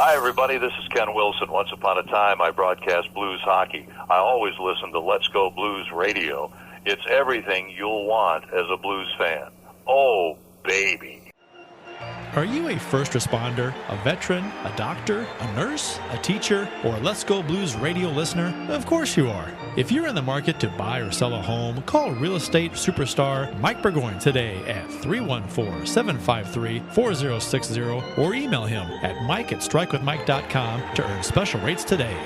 Hi, everybody. This is Ken Wilson. Once upon a time, I broadcast blues hockey. I always listen to Let's Go Blues Radio. It's everything you'll want as a blues fan. Oh, baby. Are you a first responder, a veteran, a doctor, a nurse, a teacher, or a Let's Go Blues Radio listener? Of course you are. If you're in the market to buy or sell a home, call real estate superstar Mike Burgoyne today at 314-753-4060 or email him at mike@strikewithmike.com to earn special rates today.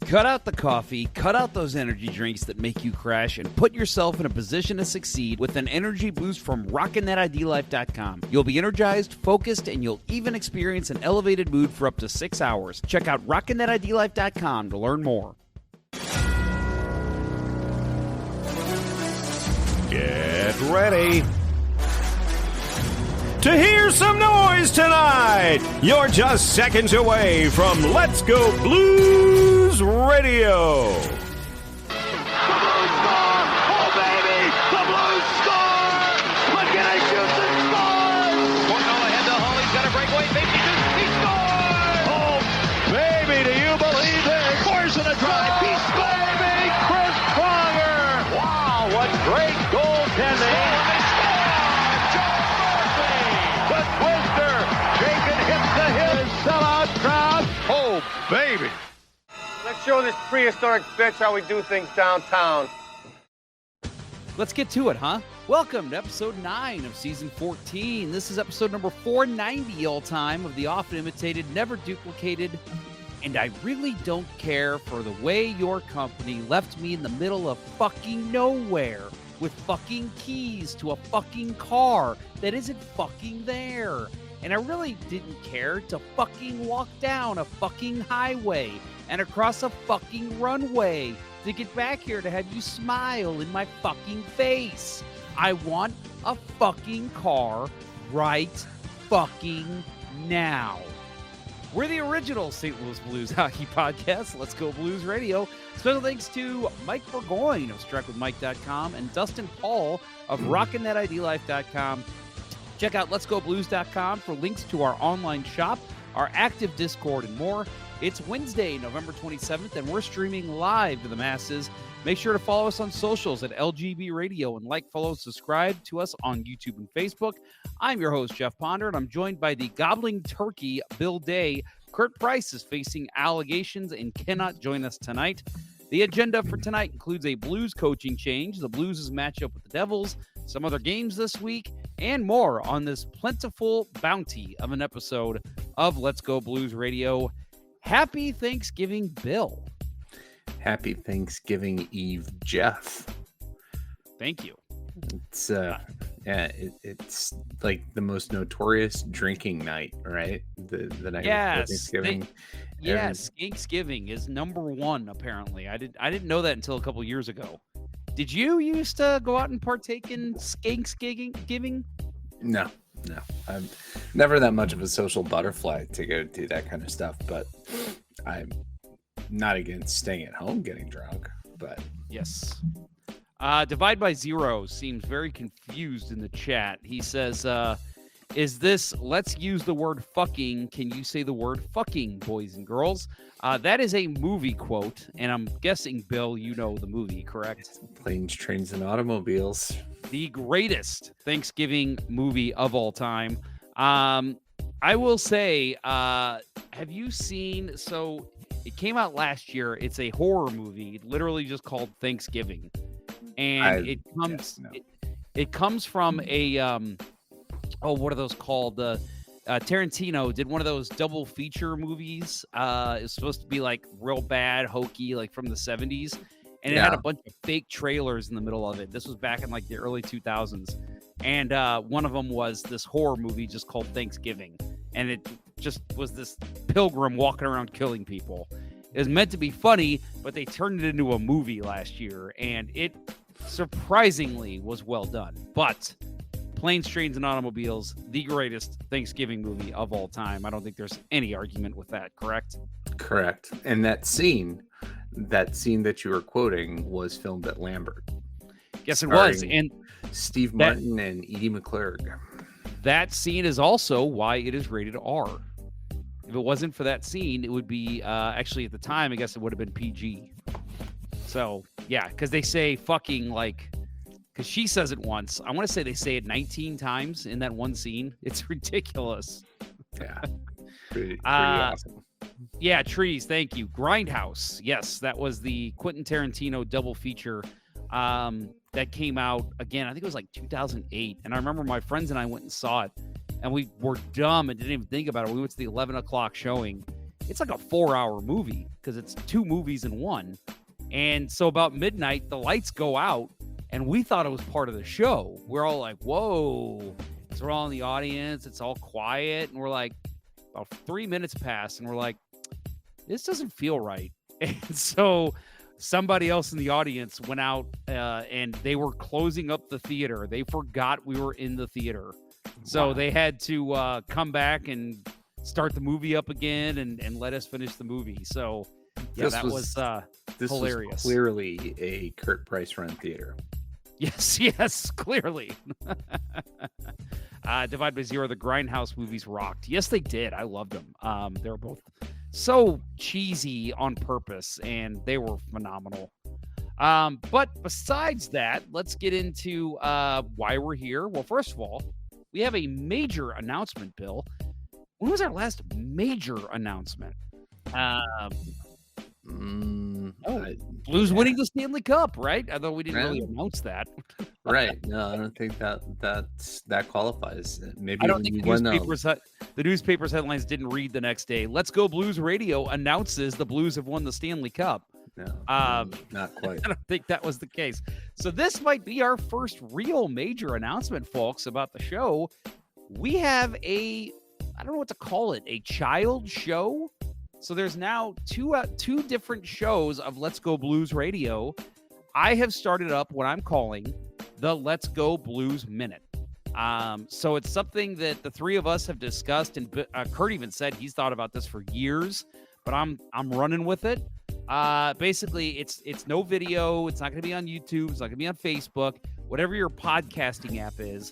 Cut out the coffee, cut out those energy drinks that make you crash, and put yourself in a position to succeed with an energy boost from RockinThatIDLife.com. You'll be energized, focused, and you'll even experience an elevated mood for up to 6 hours. Check out RockinThatIDLife.com to learn more. Get ready to hear some noise tonight. You're just seconds away from Let's Go Blues Radio. The Blues score! Oh, baby! The Blues score! McKinnon shoots and scores! Portnoy ahead to Hall. He's got a breakaway. Maybe he scores! Oh, baby, do you believe it? Scores in a drive. He scores! Baby, Chris Pronger! Wow, what great goaltending! The Twister! Jacob hits the hit. Sellout crowd. Oh, baby! Let's show this prehistoric bitch how we do things downtown. Let's get to it, huh? Welcome to episode 9 of season 14. This is episode number 490 all time of the often imitated, never duplicated, and I really don't care for the way your company left me in the middle of fucking nowhere with fucking keys to a fucking car that isn't fucking there. And I really didn't care to fucking walk down a fucking highway and across a fucking runway to get back here to have you smile in my fucking face. I want a fucking car right fucking now. We're the original St. Louis Blues hockey podcast, Let's Go Blues Radio. Special thanks to Mike Burgoyne of StrikeWithMike.com and Dustin Paul of RockinThatIDLife.com. Check out letsgoblues.com for links to our online shop, our active Discord, and more. It's Wednesday, November 27th, and we're streaming live to the masses. Make sure to follow us on socials at LGB Radio and like, follow, subscribe to us on YouTube and Facebook. I'm your host, Jeff Ponder, and I'm joined by the gobbling turkey, Bill Day. Kurt Price is facing allegations and cannot join us tonight. The agenda for tonight includes a Blues coaching change, the Blues' matchup with the Devils, some other games this week, and more on this plentiful bounty of an episode of Let's Go Blues Radio. Happy Thanksgiving, Bill. Happy Thanksgiving Eve, Jeff. Thank you. It's it's like the most notorious drinking night, right? The night before Thanksgiving. Thanksgiving is number one. Apparently, I didn't know that until a couple years ago. Did you used to go out and partake in Skanksgiving? No. I'm never that much of a social butterfly to go do that kind of stuff, but I'm not against staying at home getting drunk. But yes. Divide by Zero seems very confused in the chat. He says, is this let's use the word fucking? Can you say the word fucking, boys and girls? That is a movie quote, and I'm guessing, Bill, you know the movie, correct? Planes, Trains, and Automobiles. The greatest Thanksgiving movie of all time. I will say, have you seen, so it came out last year. It's a horror movie, literally just called Thanksgiving. And it comes from a, what are those called? Tarantino did one of those double feature movies. It's supposed to be like real bad, hokey, like from the 70s. And it had a bunch of fake trailers in the middle of it. This was back in like the early 2000s. And one of them was this horror movie just called Thanksgiving. And it just was this pilgrim walking around killing people. It was meant to be funny, but they turned it into a movie last year. And it surprisingly was well done. But Planes, Trains, and Automobiles, the greatest Thanksgiving movie of all time. I don't think there's any argument with that, correct? Correct. And that scene that you were quoting was filmed at Lambert. Yes, it was. And Steve Martin and Edie McClurg. That scene is also why it is rated R. If it wasn't for that scene, it would be actually at the time, I guess it would have been PG. So yeah, because they say fucking like, because she says it once. I want to say they say it 19 times in that one scene. It's ridiculous. Yeah, pretty awesome. Yeah, Trees. Thank you. Grindhouse. Yes, that was the Quentin Tarantino double feature that came out again. I think it was like 2008. And I remember my friends and I went and saw it, and we were dumb and didn't even think about it. We went to the 11 o'clock showing. It's like a 4-hour movie because it's 2 movies in one. And so about midnight, the lights go out, and we thought it was part of the show. We're all like, whoa. So we're all in the audience. It's all quiet. And we're like, about 3 minutes pass, and we're like, this doesn't feel right. And so somebody else in the audience went out and they were closing up the theater. They forgot we were in the theater. So they had to come back and start the movie up again and let us finish the movie. So yeah, this was hilarious. Was clearly a Kurt Price run theater. Yes, clearly. Divide by Zero, the Grindhouse movies rocked. Yes, they did. I loved them. They were both so cheesy on purpose, and they were phenomenal. But besides that, let's get into why we're here. Well, first of all, we have a major announcement, Bill. When was our last major announcement? Blues winning the Stanley Cup, right? Although we didn't really announce that. Right. No, I don't think that qualifies. Maybe I don't think the newspapers headlines didn't read the next day. Let's Go Blues Radio announces the Blues have won the Stanley Cup. No, not quite. I don't think that was the case. So this might be our first real major announcement, folks, about the show. We have I don't know what to call it, a child show. So there's now two different shows of Let's Go Blues Radio. I have started up what I'm calling the Let's Go Blues Minute. So it's something that the three of us have discussed, and Kurt even said he's thought about this for years, but I'm running with it. Basically, it's no video. It's not going to be on YouTube. It's not going to be on Facebook. Whatever your podcasting app is,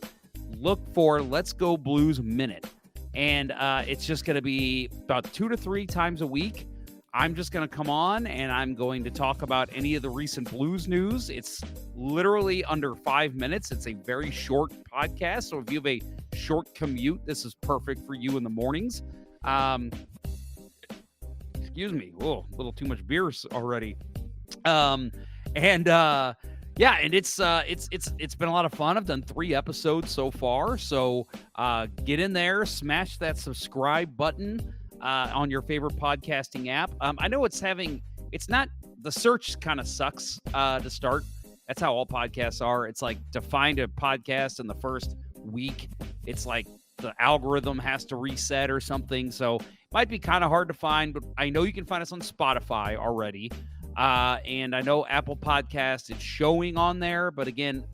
look for Let's Go Blues Minute. And it's just going to be about 2 to 3 times a week. I'm just going to come on and I'm going to talk about any of the recent blues news. It's literally under 5 minutes. It's a very short podcast. So if you have a short commute, this is perfect for you in the mornings. Excuse me. Oh, a little too much beer already. Yeah, and it's been a lot of fun. I've done 3 episodes so far. So get in there, smash that subscribe button on your favorite podcasting app. I know it's not, the search kind of sucks to start. That's how all podcasts are. It's like to find a podcast in the first week, it's like the algorithm has to reset or something. So it might be kind of hard to find, but I know you can find us on Spotify already. And I know Apple Podcast is showing on there, but again,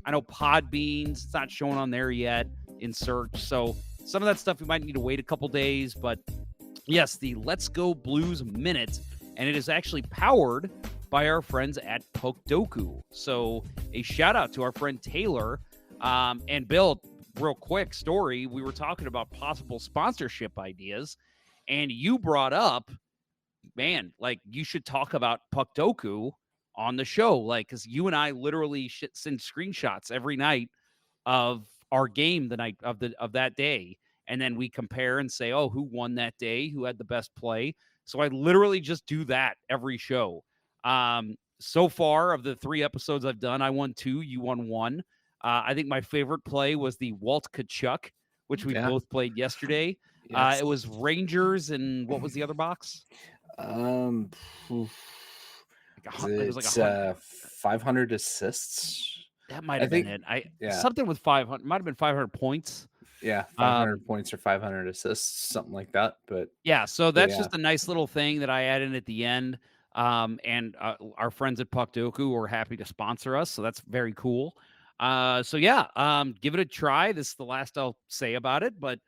I know Podbeans, it's not showing on there yet in search. So some of that stuff we might need to wait a couple days, but yes, the Let's Go Blues Minute, and it is actually powered by our friends at Postgame. So a shout out to our friend Taylor. And Bill, real quick story, we were talking about possible sponsorship ideas, and you brought up, man, like you should talk about Puckdoku on the show, like, because you and I literally send screenshots every night of our game the night of that day, and then we compare and say, oh, who won that day, who had the best play. So I literally just do that every show. So far of the 3 episodes I've done, I won 2, you won 1. I think my favorite play was the Walt Kachuk, which we both played yesterday. Yes. It was Rangers, and what was the other box? It was like 500 assists. That might have been it. Something with 500. Might have been 500 points. Yeah, 500 points or 500 assists, something like that. But yeah, so that's just a nice little thing that I add in at the end. And our friends at Puckdoku are happy to sponsor us, so that's very cool. Give it a try. This is the last I'll say about it, but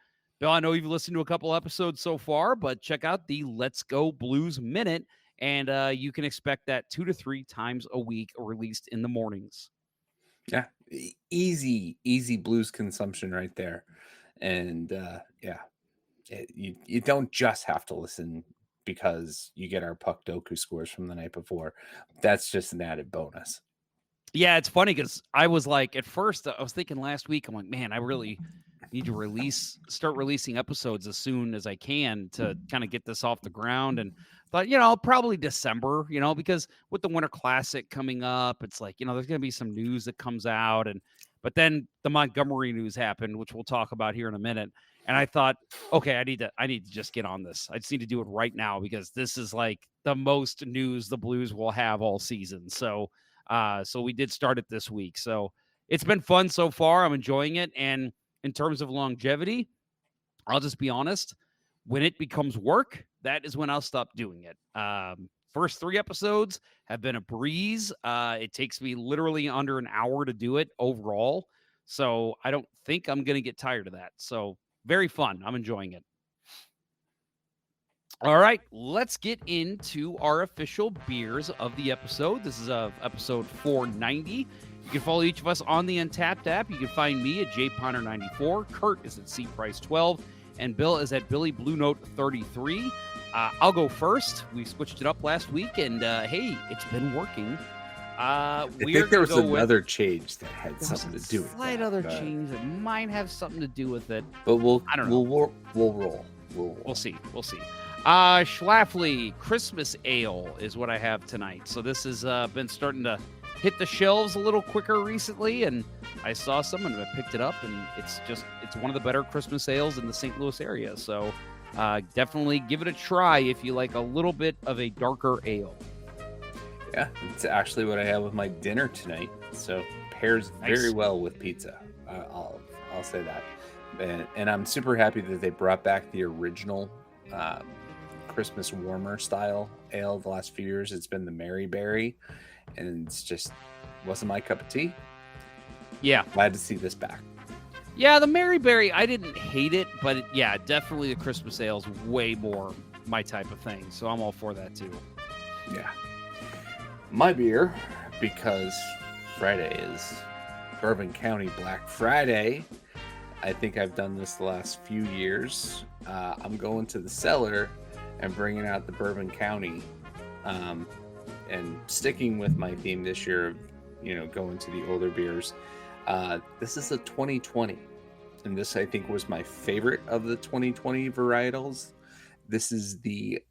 Bill, I know you've listened to a couple episodes so far, but check out the Let's Go Blues Minute, and you can expect that 2 to 3 times a week released in the mornings. Yeah, easy blues consumption right there. And you don't just have to listen because you get our Puck Doku scores from the night before. That's just an added bonus. Yeah, it's funny because I was like, at first, I was thinking last week, I'm like, man, I really need to start releasing episodes as soon as I can to kind of get this off the ground. And thought, probably December, because with the Winter Classic coming up, it's like, there's going to be some news that comes out. But then the Montgomery news happened, which we'll talk about here in a minute. And I thought, okay, I need to just get on this. I just need to do it right now because this is like the most news the Blues will have all season. So we did start it this week. So it's been fun so far. I'm enjoying it. And in terms of longevity, I'll just be honest. When it becomes work, that is when I'll stop doing it. First 3 episodes have been a breeze. It takes me literally under an hour to do it overall. So I don't think I'm going to get tired of that. So very fun. I'm enjoying it. All right, let's get into our official beers of the episode. This is episode 490. You can follow each of us on the Untapped app. You can find me at jponder94. Kurt is at cprice12. And Bill is at Billy Blue Note 33. I'll go first. We switched it up last week, and hey, it's been working. I think there was another change that had something to do with it. Slight other change that might have something to do with it. But I don't know. We'll roll. We'll see. Schlafly Christmas Ale is what I have tonight. So this has been starting to hit the shelves a little quicker recently, and I saw some and I picked it up, and it's one of the better Christmas ales in the St. Louis area. So definitely give it a try if you like a little bit of a darker ale. Yeah, it's actually what I have with my dinner tonight. So pairs very well with pizza. I'll say that. And I'm super happy that they brought back the original Christmas warmer style ale the last few years. It's been the Mary Berry, and it's just wasn't my cup of tea. Yeah, glad to see this back. Yeah, the Mary Berry, I didn't hate it, but definitely the Christmas ale's way more my type of thing. So I'm all for that too. Yeah, my beer, because Friday is Bourbon County Black Friday. I think I've done this the last few years. I'm going to the cellar and bringing out the Bourbon County, and sticking with my theme this year of, going to the older beers. This is a 2020, and this I think was my favorite of the 2020 varietals. This is the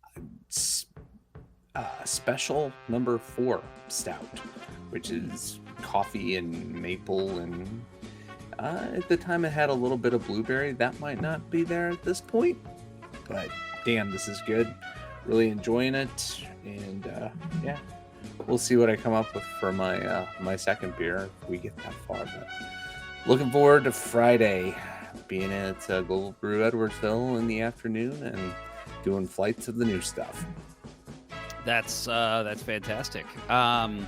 special number 4 stout, which is coffee and maple, and at the time it had a little bit of blueberry. That might not be there at this point, but damn, this is good. Really enjoying it, and we'll see what I come up with for my my second beer if we get that far. But looking forward to Friday, being at Global Brew Edwardsville in the afternoon and doing flights of the new stuff. That's fantastic. I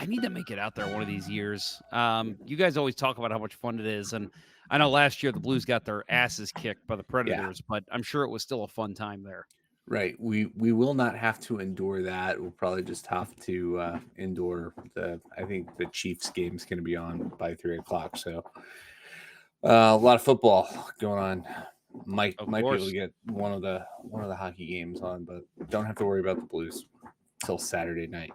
need to make it out there one of these years. You guys always talk about how much fun it is, and I know last year the Blues got their asses kicked by the Predators, but I'm sure it was still a fun time there. Right. We will not have to endure that. We'll probably just have to endure I think the Chiefs game is going to be on by 3:00. So a lot of football going on. Might be able to get one of the hockey games on, but don't have to worry about the Blues till Saturday night.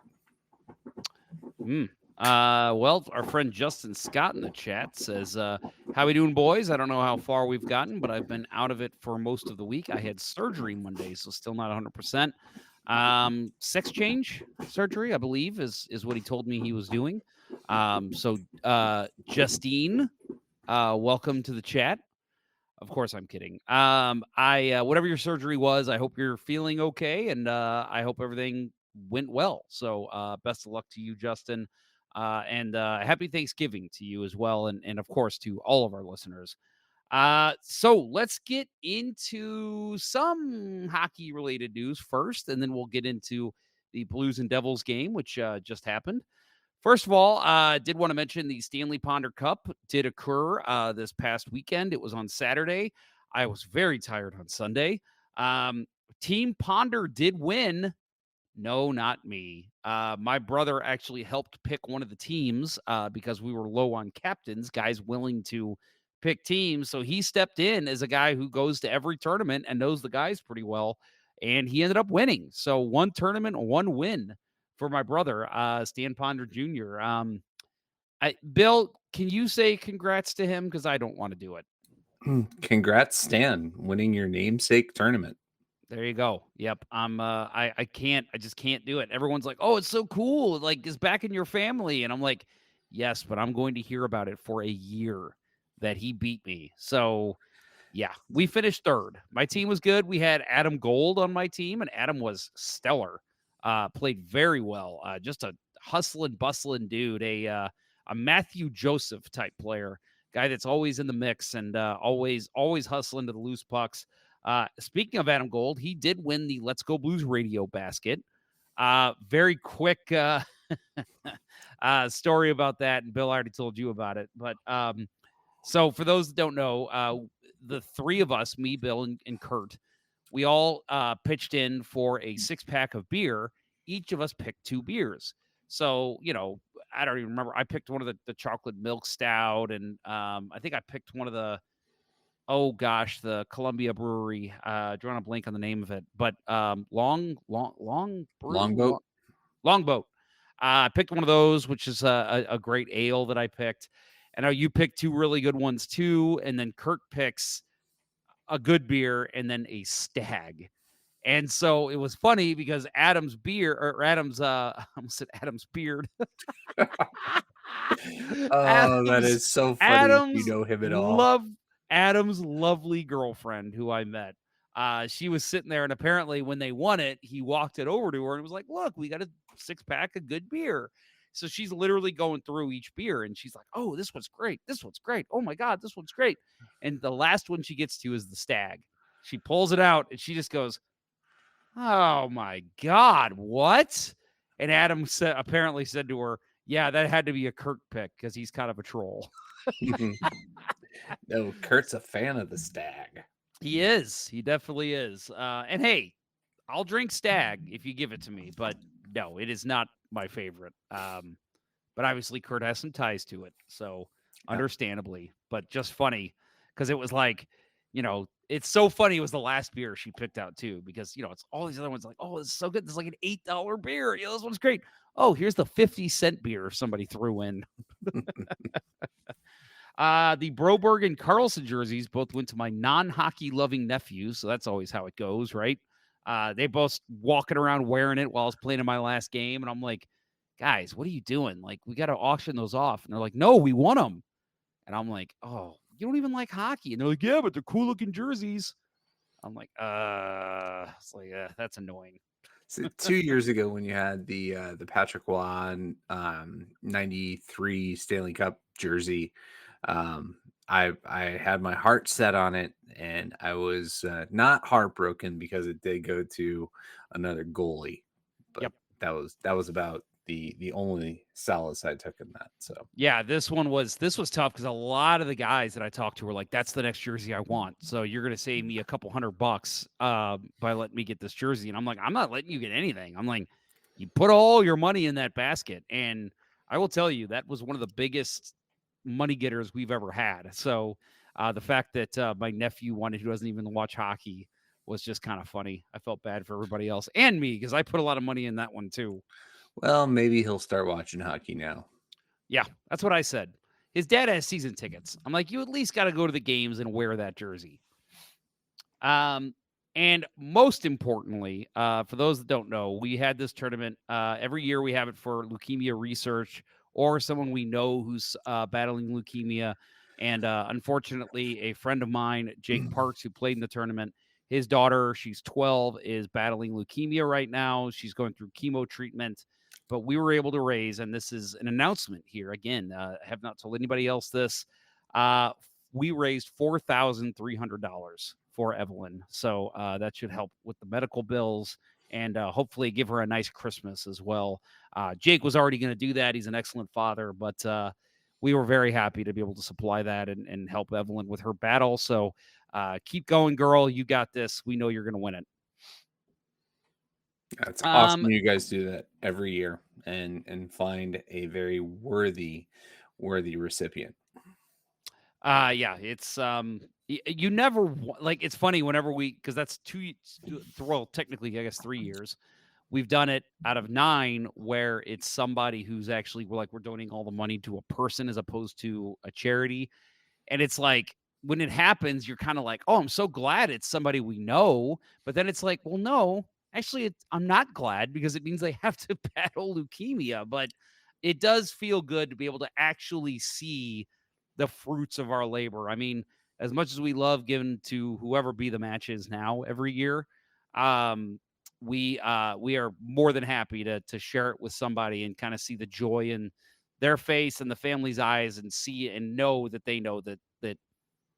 Well, our friend Justin Scott in the chat says, how we doing, boys? I don't know how far we've gotten, but I've been out of it for most of the week. I had surgery Monday, so still not 100%. Sex change surgery, I believe, is what he told me he was doing. Justine, welcome to the chat. Of course, I'm kidding. Whatever your surgery was, I hope you're feeling okay, and I hope everything went well. So best of luck to you, Justin. And happy Thanksgiving to you as well. And of course, to all of our listeners. So let's get into some hockey related news first, and then we'll get into the Blues and Devils game, which just happened. First of all, I did want to mention the Stanley Ponder Cup did occur this past weekend. It was on Saturday. I was very tired on Sunday. Team Ponder did win. No, not me. My brother actually helped pick one of the teams because we were low on captains, guys willing to pick teams. So he stepped in as a guy who goes to every tournament and knows the guys pretty well. And he ended up winning. So 1 tournament, 1 win for my brother, Stan Ponder Jr. Bill, can you say congrats to him? Because I don't want to do it. Congrats, Stan, winning your namesake tournament. There you go. Yep. I can't, I just can't do it. Everyone's like, oh, it's so cool. Like, it's back in your family. And I'm like, yes, but I'm going to hear about it for a year that he beat me. So yeah, we finished 3rd. My team was good. We had Adam Gold on my team, and Adam was stellar. Played very well. Just a hustling, bustling dude, a Matthew Joseph type player, guy that's always in the mix and always hustling to the loose pucks. Speaking of Adam Gold, he did win the Let's Go Blues radio basket. Very quick story about that, and Bill already told you about it. But so for those that don't know, the 3 of us, me, Bill, and Kurt, we all pitched in for a 6-pack of beer. Each of us picked 2 beers. So, I don't even remember. I picked one of the chocolate milk stout, and I think I picked one of the, the Columbia Brewery. Drawing a blank on the name of it, but Longboat. Longboat. I picked one of those, which is a great ale that I picked. And you picked 2 really good ones too, and then Kurt picks a good beer and then a stag. And so it was funny because Adam's beer, or Adam's I almost said Adam's beard. That is so funny. You know him at all. Adam's lovely girlfriend who I met. She was sitting there, and apparently when they won it, he walked it over to her and was like, look, we got a 6-pack of good beer. So she's literally going through each beer, and she's like, oh, this one's great. This one's great. Oh my God, this one's great. And the last one she gets to is the stag. She pulls it out, and she just goes, oh my God, what? And Adam apparently said to her, yeah, that had to be a Kurt pick because he's kind of a troll. No, Kurt's a fan of the stag. He is. He definitely is. And hey, I'll drink stag if you give it to me, but no, it is not my favorite. But obviously Kurt has some ties to it, so understandably, but just funny because it was like, it's so funny. It was the last beer she picked out too, because it's all these other ones like, oh, this is so good. This is like an $8 beer. This one's great. Oh, here's the 50-cent beer somebody threw in. The Broberg and Carlson jerseys both went to my non-hockey loving nephews, so that's always how it goes, right? They both walking around wearing it while I was playing in my last game, and I'm like, guys, what are you doing? Like, we got to auction those off. And they're like, no, we won them. And I'm like, oh, you don't even like hockey. And they're like, yeah, but they're cool looking jerseys. I'm like, it's like, that's annoying. So 2 years ago when you had the Patrick Waugh 93 Stanley Cup jersey, I had my heart set on it, and I was not heartbroken because it did go to another goalie. But yep. that was about the only solace I took in that. So yeah, this was tough because a lot of the guys that I talked to were like, that's the next jersey I want. So you're gonna save me a couple $100 by letting me get this jersey. And I'm like, I'm not letting you get anything. I'm like, you put all your money in that basket. And I will tell you, that was one of the biggest money getters we've ever had. So the fact that my nephew who doesn't even watch hockey was just kind of funny. I felt bad for everybody else and me because I put a lot of money in that one too. Well, maybe he'll start watching hockey now. Yeah, that's what I said. His dad has season tickets. I'm like, you at least got to go to the games and wear that jersey. And most importantly, for those that don't know, we had this tournament. Every year we have it for leukemia research or someone we know who's battling leukemia. And unfortunately, a friend of mine, Jake Parks, who played in the tournament, his daughter, she's 12, is battling leukemia right now. She's going through chemo treatment. But we were able to raise, and this is an announcement here. Again, I have not told anybody else this. We raised $4,300 for Evelyn. So that should help with the medical bills and hopefully give her a nice Christmas as well. Jake was already going to do that. He's an excellent father, but we were very happy to be able to supply that and help Evelyn with her battle. So keep going, girl. You got this. We know you're going to win it. That's awesome. You guys do that every year and find a very worthy recipient. Yeah, it's you never like. It's funny whenever because that's well, technically, I guess 3 years. We've done it out of 9 where it's somebody who's actually we're donating all the money to a person as opposed to a charity. And it's like when it happens, you're kind of like, oh, I'm so glad it's somebody we know. But then it's like, well, no, actually, I'm not glad because it means they have to battle leukemia. But it does feel good to be able to actually see the fruits of our labor. I mean, as much as we love giving to whoever be the match is now every year, um, we are more than happy to share it with somebody and kind of see the joy in their face and the family's eyes and see and know that they know that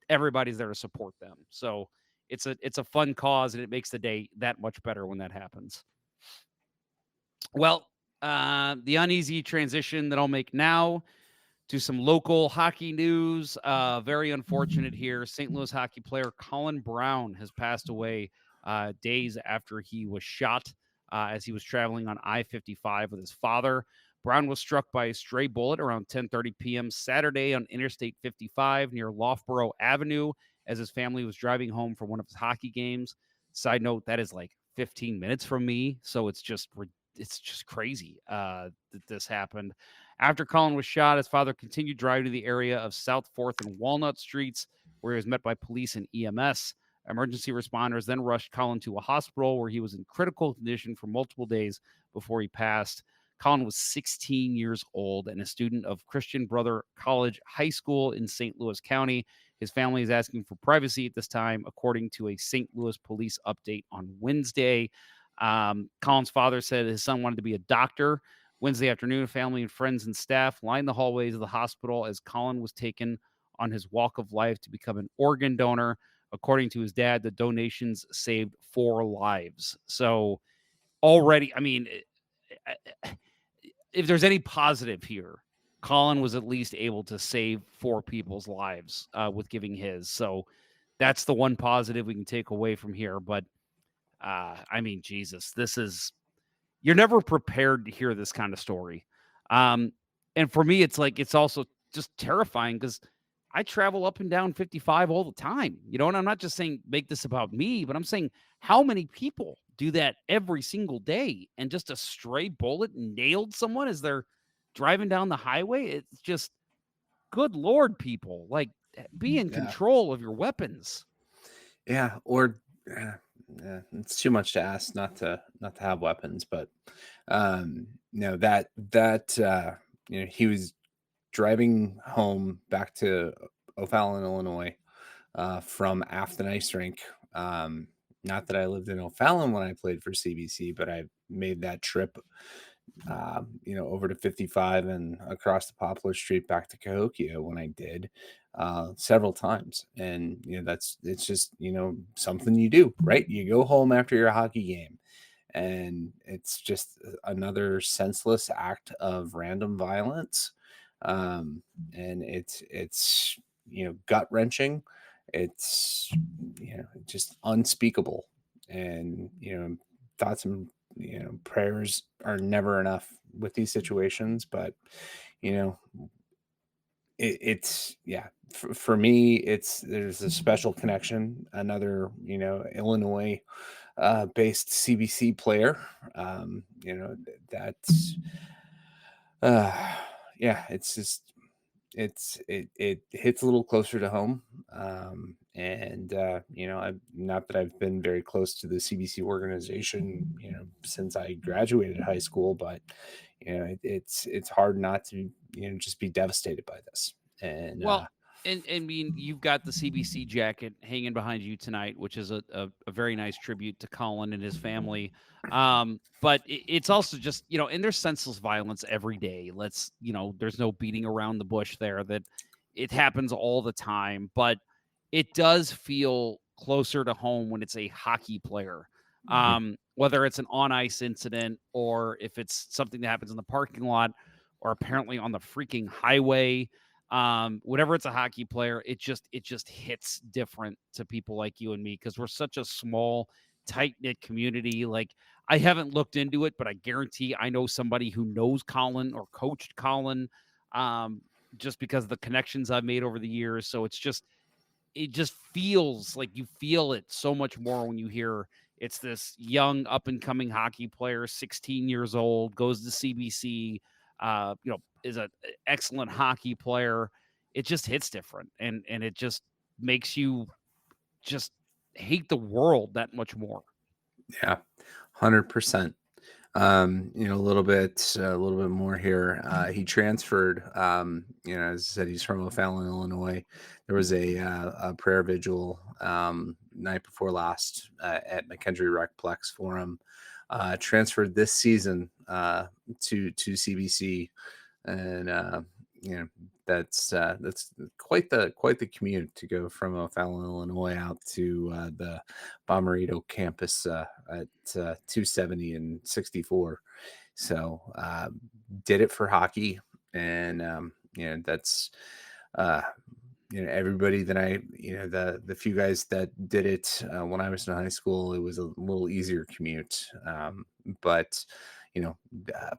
everybody's there to support them. So it's a fun cause and it makes the day that much better when that happens. Well, the uneasy transition that I'll make now to some local hockey news. Very unfortunate here. St. Louis hockey player Colin Brown has passed away days after he was shot as he was traveling on I-55 with his father. Brown was struck by a stray bullet around 10:30 p.m. Saturday on Interstate 55 near Loughborough Avenue as his family was driving home from one of his hockey games. Side note, that is like 15 minutes from me, so it's just crazy that this happened. After Colin was shot, his father continued driving to the area of South 4th and Walnut Streets, where he was met by police and EMS. Emergency responders then rushed Colin to a hospital where he was in critical condition for multiple days before he passed. Colin was 16 years old and a student of Christian Brother College High School in St. Louis County. His family is asking for privacy at this time, according to a St. Louis police update on Wednesday. Colin's father said his son wanted to be a doctor. Wednesday afternoon, family and friends and staff lined the hallways of the hospital as Colin was taken on his walk of life to become an organ donor. According to his dad, the donations saved 4 lives. So already, I mean, if there's any positive here, Colin was at least able to save 4 people's lives with giving his. So that's the one positive we can take away from here. But I mean, Jesus, you're never prepared to hear this kind of story. And for me, it's also just terrifying because I travel up and down 55 all the time, and I'm not just saying make this about me, but I'm saying how many people do that every single day and just a stray bullet nailed someone as they're driving down the highway. It's just good Lord, people, like be in control of your weapons. Yeah. Or it's too much to ask not to have weapons, but he was driving home back to O'Fallon, Illinois, from Afton Ice Rink. Not that I lived in O'Fallon when I played for CBC, but I made that trip, over to 55 and across the Poplar Street back to Cahokia when I did, several times. And, it's just, something you do, right? You go home after your hockey game and it's just another senseless act of random violence. And it's gut wrenching. It's just unspeakable, and thoughts and prayers are never enough with these situations. But for me, there's a special connection. Another Illinois based CBC player. That's it's just it hits a little closer to home. I've not that I've been very close to the CBC organization, since I graduated high school, but it's hard not to just be devastated by this. And well, and I mean, you've got the CBC jacket hanging behind you tonight, which is a very nice tribute to Colin and his family. But it's also just, and there's senseless violence every day. There's no beating around the bush there, that it happens all the time, but it does feel closer to home when it's a hockey player. Whether it's an on ice incident or if it's something that happens in the parking lot or apparently on the freaking highway. Whenever it's a hockey player, it just hits different to people like you and me because we're such a small, tight-knit community. Like, I haven't looked into it, but I guarantee I know somebody who knows Colin or coached Colin. just because of the connections I've made over the years. So it just feels like you feel it so much more when you hear it's this young up and coming hockey player, 16 years old, goes to CBC, is an excellent hockey player. It just hits different, and it just makes you just hate the world that much more. Yeah, 100%. A little bit more here. He transferred. As I said, he's from O'Fallon, Illinois. There was a prayer vigil night before last at McKendree Recplex for him. Transferred this season to CBC, and that's quite the commute to go from O'Fallon, Illinois, out to the Bommarito campus at 270 and 64. So did it for hockey, and that's everybody that the few guys that did it when I was in high school, it was a little easier commute, but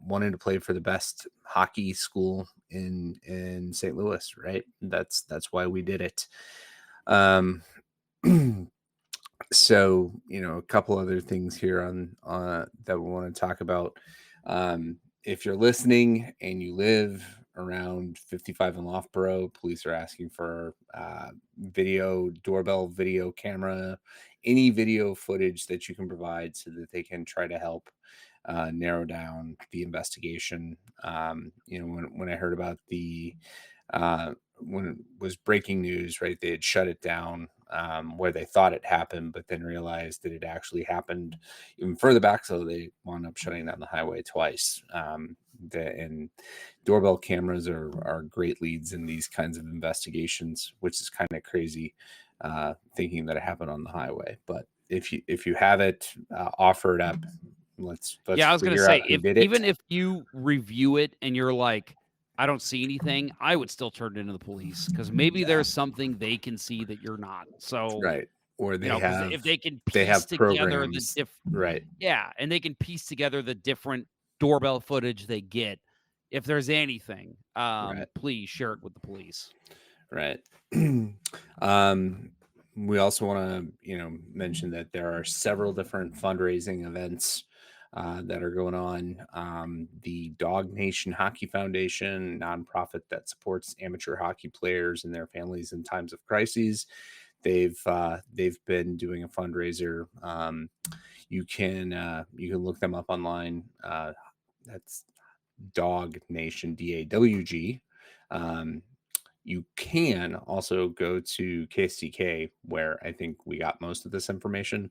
wanted to play for the best hockey school in St. Louis, right? That's why we did it. So a couple other things here on that we want to talk about. If you're listening and you live around 55 in Loughborough, police are asking for doorbell video camera, any video footage that you can provide so that they can try to help narrow down the investigation. When I heard about when it was breaking news, right, they had shut it down where they thought it happened, but then realized that it actually happened even further back, so they wound up shutting down the highway twice. And doorbell cameras are great leads in these kinds of investigations, which is kind of crazy thinking that it happened on the highway. But if you have it, offer it up. Let's I was going to say, even if you review it and you're like, I don't see anything, I would still turn it into the police, because maybe there's something they can see that you're not. So right, or they have, if they can piece together the different, right, and they can piece together the different doorbell footage they get. If there's anything, please share it with the police. Right. We also want to mention that there are several different fundraising events that are going on. The Dog Nation Hockey Foundation, nonprofit that supports amateur hockey players and their families in times of crises, they've been doing a fundraiser. You can look them up online. That's Dog Nation, DAWG. You can also go to KSTK, where I think we got most of this information.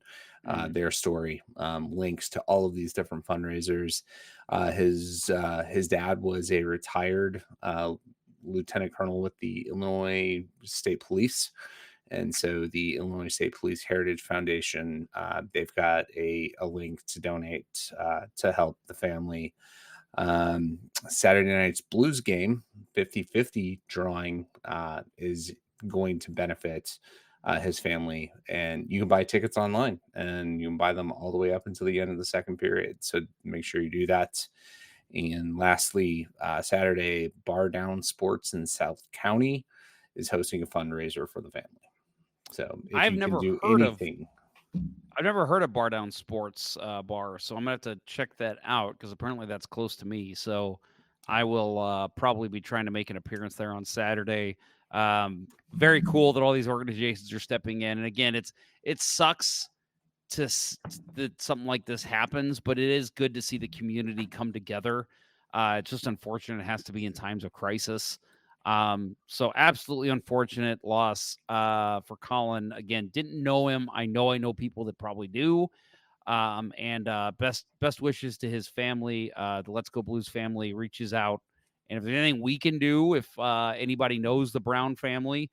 Their story links to all of these different fundraisers. His dad was a retired lieutenant colonel with the Illinois State Police. And so the Illinois State Police Heritage Foundation, they've got a link to donate to help the family. Saturday night's Blues game, 50-50 drawing, is going to benefit his family, and you can buy tickets online, and you can buy them all the way up until the end of the second period. So make sure you do that. And lastly, Saturday, Bar Down Sports in South County is hosting a fundraiser for the family. So if I've you never can do heard anything. I've never heard of Bar Down Sports Bar, so I'm gonna have to check that out, because apparently that's close to me. So I will probably be trying to make an appearance there on Saturday. Very cool that all these organizations are stepping in, and again, it sucks that something like this happens, but it is good to see the community come together. It's just unfortunate it has to be in times of crisis. So absolutely unfortunate loss for Colin. Again, didn't know him. I know people that probably do. And best wishes to his family. The Let's Go Blues family reaches out, and if there's anything we can do, if anybody knows the Brown family,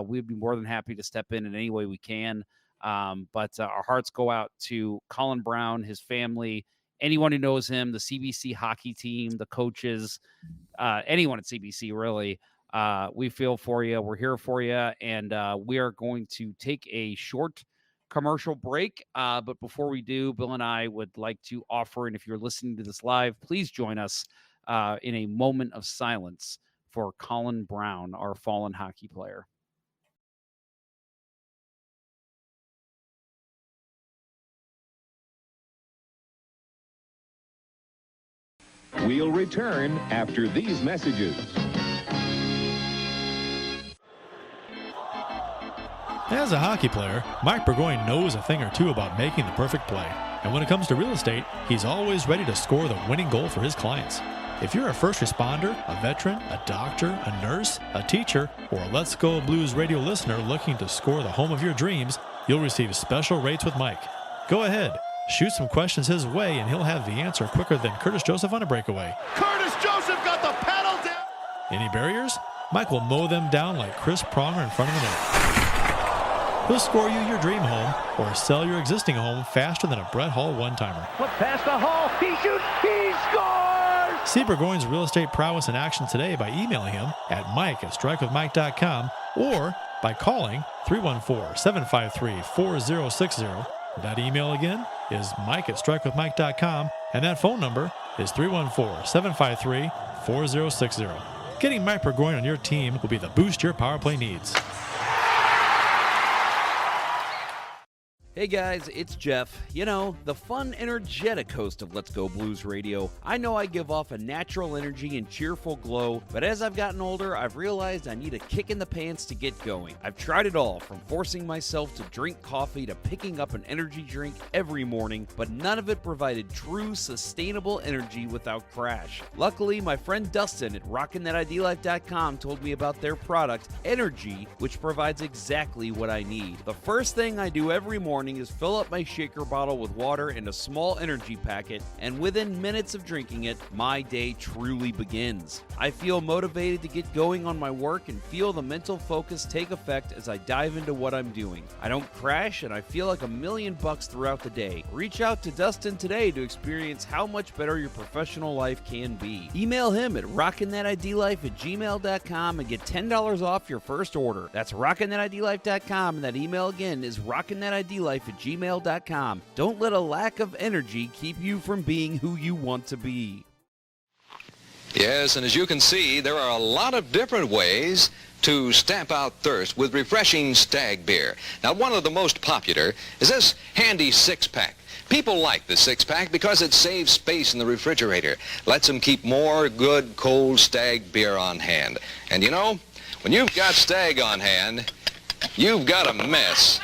we'd be more than happy to step in any way we can. But our hearts go out to Colin Brown, his family, anyone who knows him, the CBC hockey team, the coaches, anyone at CBC, really. We feel for you. We're here for you. And we are going to take a short commercial break. But before we do, Bill and I would like to offer, and if you're listening to this live, please join us in a moment of silence for Colin Brown, our fallen hockey player. We'll return after these messages. As a hockey player, Mike Burgoyne knows a thing or two about making the perfect play. And when it comes to real estate, he's always ready to score the winning goal for his clients. If you're a first responder, a veteran, a doctor, a nurse, a teacher, or a Let's Go Blues radio listener looking to score the home of your dreams, you'll receive special rates with Mike. Go ahead, shoot some questions his way, and he'll have the answer quicker than Curtis Joseph on a breakaway. Curtis Joseph got the pedal down. Any barriers? Mike will mow them down like Chris Pronger in front of the net. He'll score you your dream home or sell your existing home faster than a Brett Hall one-timer. Flip past the Hall. He shoots. He scores. See Burgoyne's real estate prowess in action today by emailing him at mike@strikewithmike.com or by calling 314-753-4060. That email again is mike@strikewithmike.com, and that phone number is 314-753-4060. Getting Mike Burgoyne on your team will be the boost your power play needs. Hey guys, it's Jeff. You know, the fun, energetic host of Let's Go Blues Radio. I know I give off a natural energy and cheerful glow, but as I've gotten older, I've realized I need a kick in the pants to get going. I've tried it all, from forcing myself to drink coffee to picking up an energy drink every morning, but none of it provided true, sustainable energy without crash. Luckily, my friend Dustin at RockinThatIDLife.com told me about their product, Energy, which provides exactly what I need. The first thing I do every morning is fill up my shaker bottle with water and a small energy packet, and within minutes of drinking it, my day truly begins. I feel motivated to get going on my work and feel the mental focus take effect as I dive into what I'm doing. I don't crash, and I feel like $1,000,000 throughout the day. Reach out to Dustin today to experience how much better your professional life can be. Email him at rockinThatIDLife@gmail.com and get $10 off your first order. That's rockinThatIDLife.com, and that email again is rockinThatIDLife@gmail.com. Don't let a lack of energy keep you from being who you want to be. Yes, and as you can see, there are a lot of different ways to stamp out thirst with refreshing Stag beer. Now, one of the most popular is this handy six-pack. People like the six-pack because it saves space in the refrigerator, lets them keep more good, cold Stag beer on hand. And you know, when you've got Stag on hand, you've got a mess.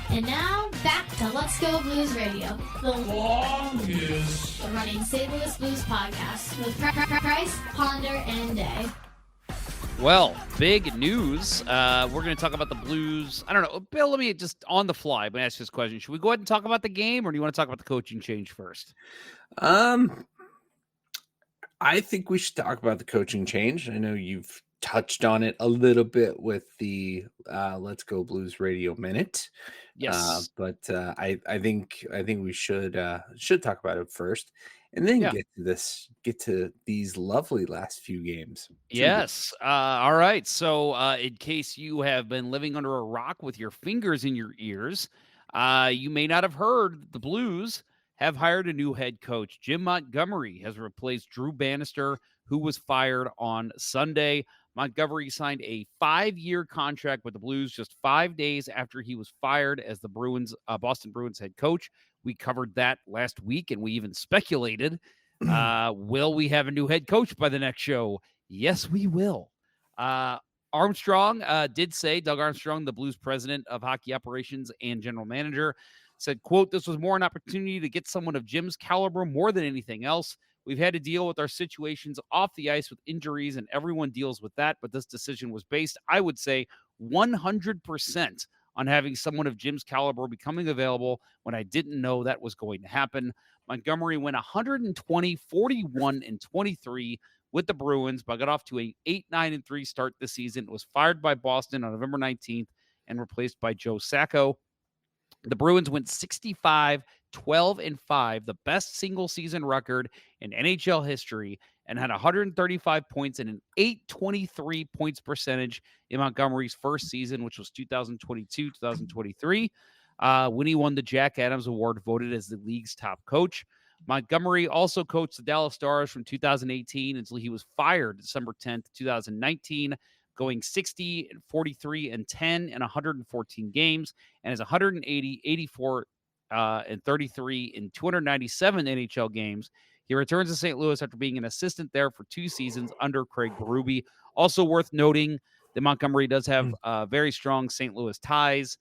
And now, back to Let's Go Blues Radio, the longest running St. Louis Blues podcast with Price, Ponder, and Day. Well, big news. We're going to talk about the Blues. I don't know. Bill, let me just on the fly, but ask this question. Should we go ahead and talk about the game, or do you want to talk about the coaching change first? I think we should talk about the coaching change. I know you've touched on it a little bit with the Let's Go Blues Radio Minute. Yes, but I think we should talk about it first, and then get to these lovely last few games. Yes. All right. So, in case you have been living under a rock with your fingers in your ears, you may not have heard the Blues have hired a new head coach. Jim Montgomery has replaced Drew Bannister, who was fired on Sunday. Montgomery signed a 5-year contract with the Blues just 5 days after he was fired as the Boston Bruins head coach. We covered that last week, and we even speculated, will we have a new head coach by the next show? Yes, we will. Armstrong did say, Doug Armstrong, the Blues president of hockey operations and general manager, said, quote, "This was more an opportunity to get someone of Jim's caliber more than anything else. We've had to deal with our situations off the ice with injuries, and everyone deals with that. But this decision was based, I would say, 100% on having someone of Jim's caliber becoming available when I didn't know that was going to happen." Montgomery went 120, 41, and 23 with the Bruins, but got off to an 8-9-3 start this season. It was fired by Boston on November 19th and replaced by Joe Sacco. The Bruins went 65, 12-5, the best single season record in NHL history, and had 135 points and an .823 points percentage in Montgomery's first season, which was 2022-2023, when he won the Jack Adams Award, voted as the league's top coach. Montgomery also coached the Dallas Stars from 2018 until he was fired December 10th, 2019, going 60 and 43 and 10 in 114 games, and his 180, 84, and 33 in 297 NHL games. He returns to St. Louis after being an assistant there for 2 seasons under Craig Berube. Also worth noting that Montgomery does have very strong St. Louis ties.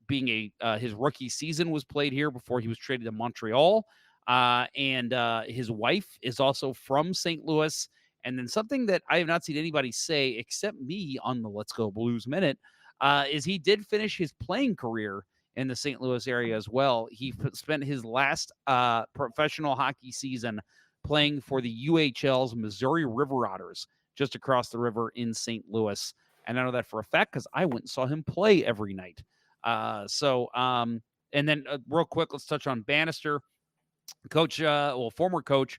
Being his rookie season was played here before he was traded to Montreal. And his wife is also from St. Louis. And then something that I have not seen anybody say except me on the Let's Go Blues Minute is he did finish his playing career in the St. Louis area as well. He spent his last professional hockey season playing for the UHL's Missouri River Otters just across the river in St. Louis. And I know that for a fact because I went and saw him play every night. And then real quick, let's touch on Bannister. Former coach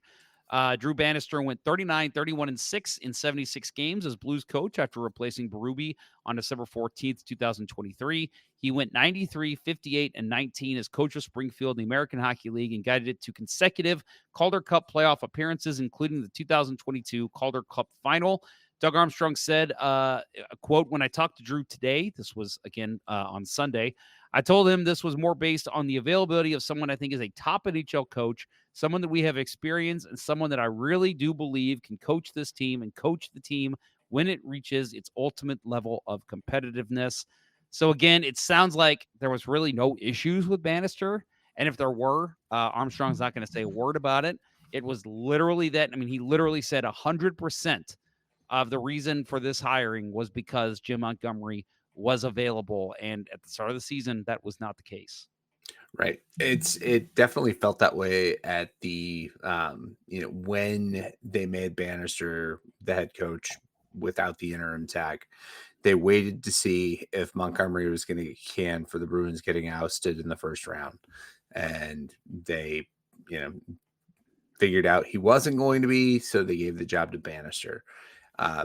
Drew Bannister went 39, 31, and 6 in 76 games as Blues coach after replacing Berube on December 14th, 2023. He went 93, 58, and 19 as coach of Springfield in the American Hockey League and guided it to consecutive Calder Cup playoff appearances, including the 2022 Calder Cup final. Doug Armstrong said, a quote, "When I talked to Drew today," this was again on Sunday, "I told him this was more based on the availability of someone I think is a top NHL coach, someone that we have experience, and someone that I really do believe can coach this team and coach the team when it reaches its ultimate level of competitiveness." So again, it sounds like there was really no issues with Bannister. And if there were, Armstrong's not going to say a word about it. It was literally that. I mean, he literally said 100% of the reason for this hiring was because Jim Montgomery was available. And at the start of the season, that was not the case. Right. It definitely felt that way at the, when they made Bannister the head coach without the interim tag. They waited to see if Montgomery was going to get canned for the Bruins getting ousted in the first round. And they, figured out he wasn't going to be, so they gave the job to Bannister.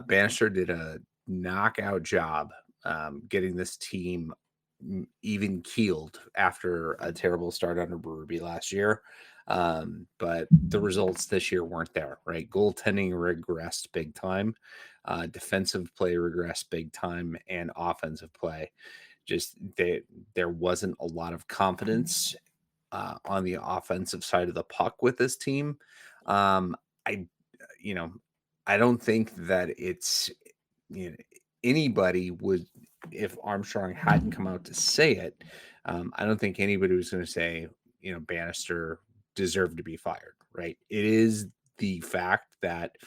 Bannister did a knockout job getting this team even keeled after a terrible start under Berube last year. But the results this year weren't there, right? Goaltending regressed big time. Defensive play regressed big time, and offensive play. There wasn't a lot of confidence on the offensive side of the puck with this team. I don't think that it's, anybody would, if Armstrong hadn't come out to say it, I don't think anybody was going to say, Bannister deserved to be fired, right? It is the fact that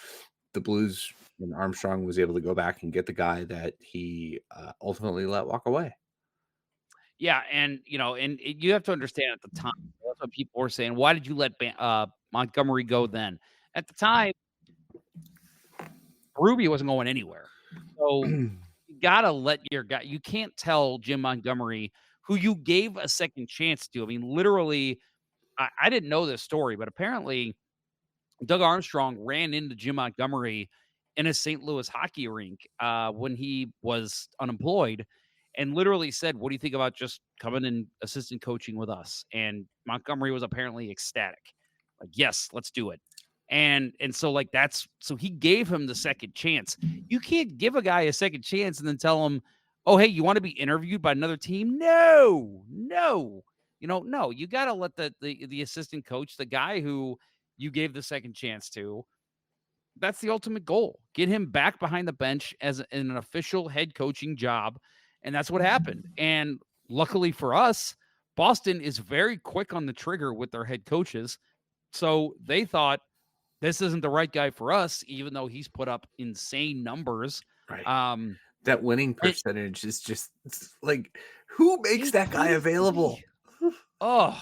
the Blues and Armstrong was able to go back and get the guy that he ultimately let walk away. Yeah, and you have to understand at the time, that's what people were saying. Why did you let Montgomery go then? At the time, Berube wasn't going anywhere. So you gotta let your guy. You can't tell Jim Montgomery, who you gave a second chance to. I mean, literally, I didn't know this story, but apparently, Doug Armstrong ran into Jim Montgomery in a St. Louis hockey rink when he was unemployed, and literally said, "What do you think about just coming and assistant coaching with us?" And Montgomery was apparently ecstatic, like, "Yes, let's do it." And so so he gave him the second chance. You can't give a guy a second chance and then tell him, "Oh, hey, you want to be interviewed by another team?" No. No, you got to let the assistant coach, the guy who you gave the second chance to, that's the ultimate goal. Get him back behind the bench as an official head coaching job. And that's what happened. And luckily for us, Boston is very quick on the trigger with their head coaches. So they thought, this isn't the right guy for us, even though he's put up insane numbers. Right. That winning percentage is just like, who makes that guy available? Oh,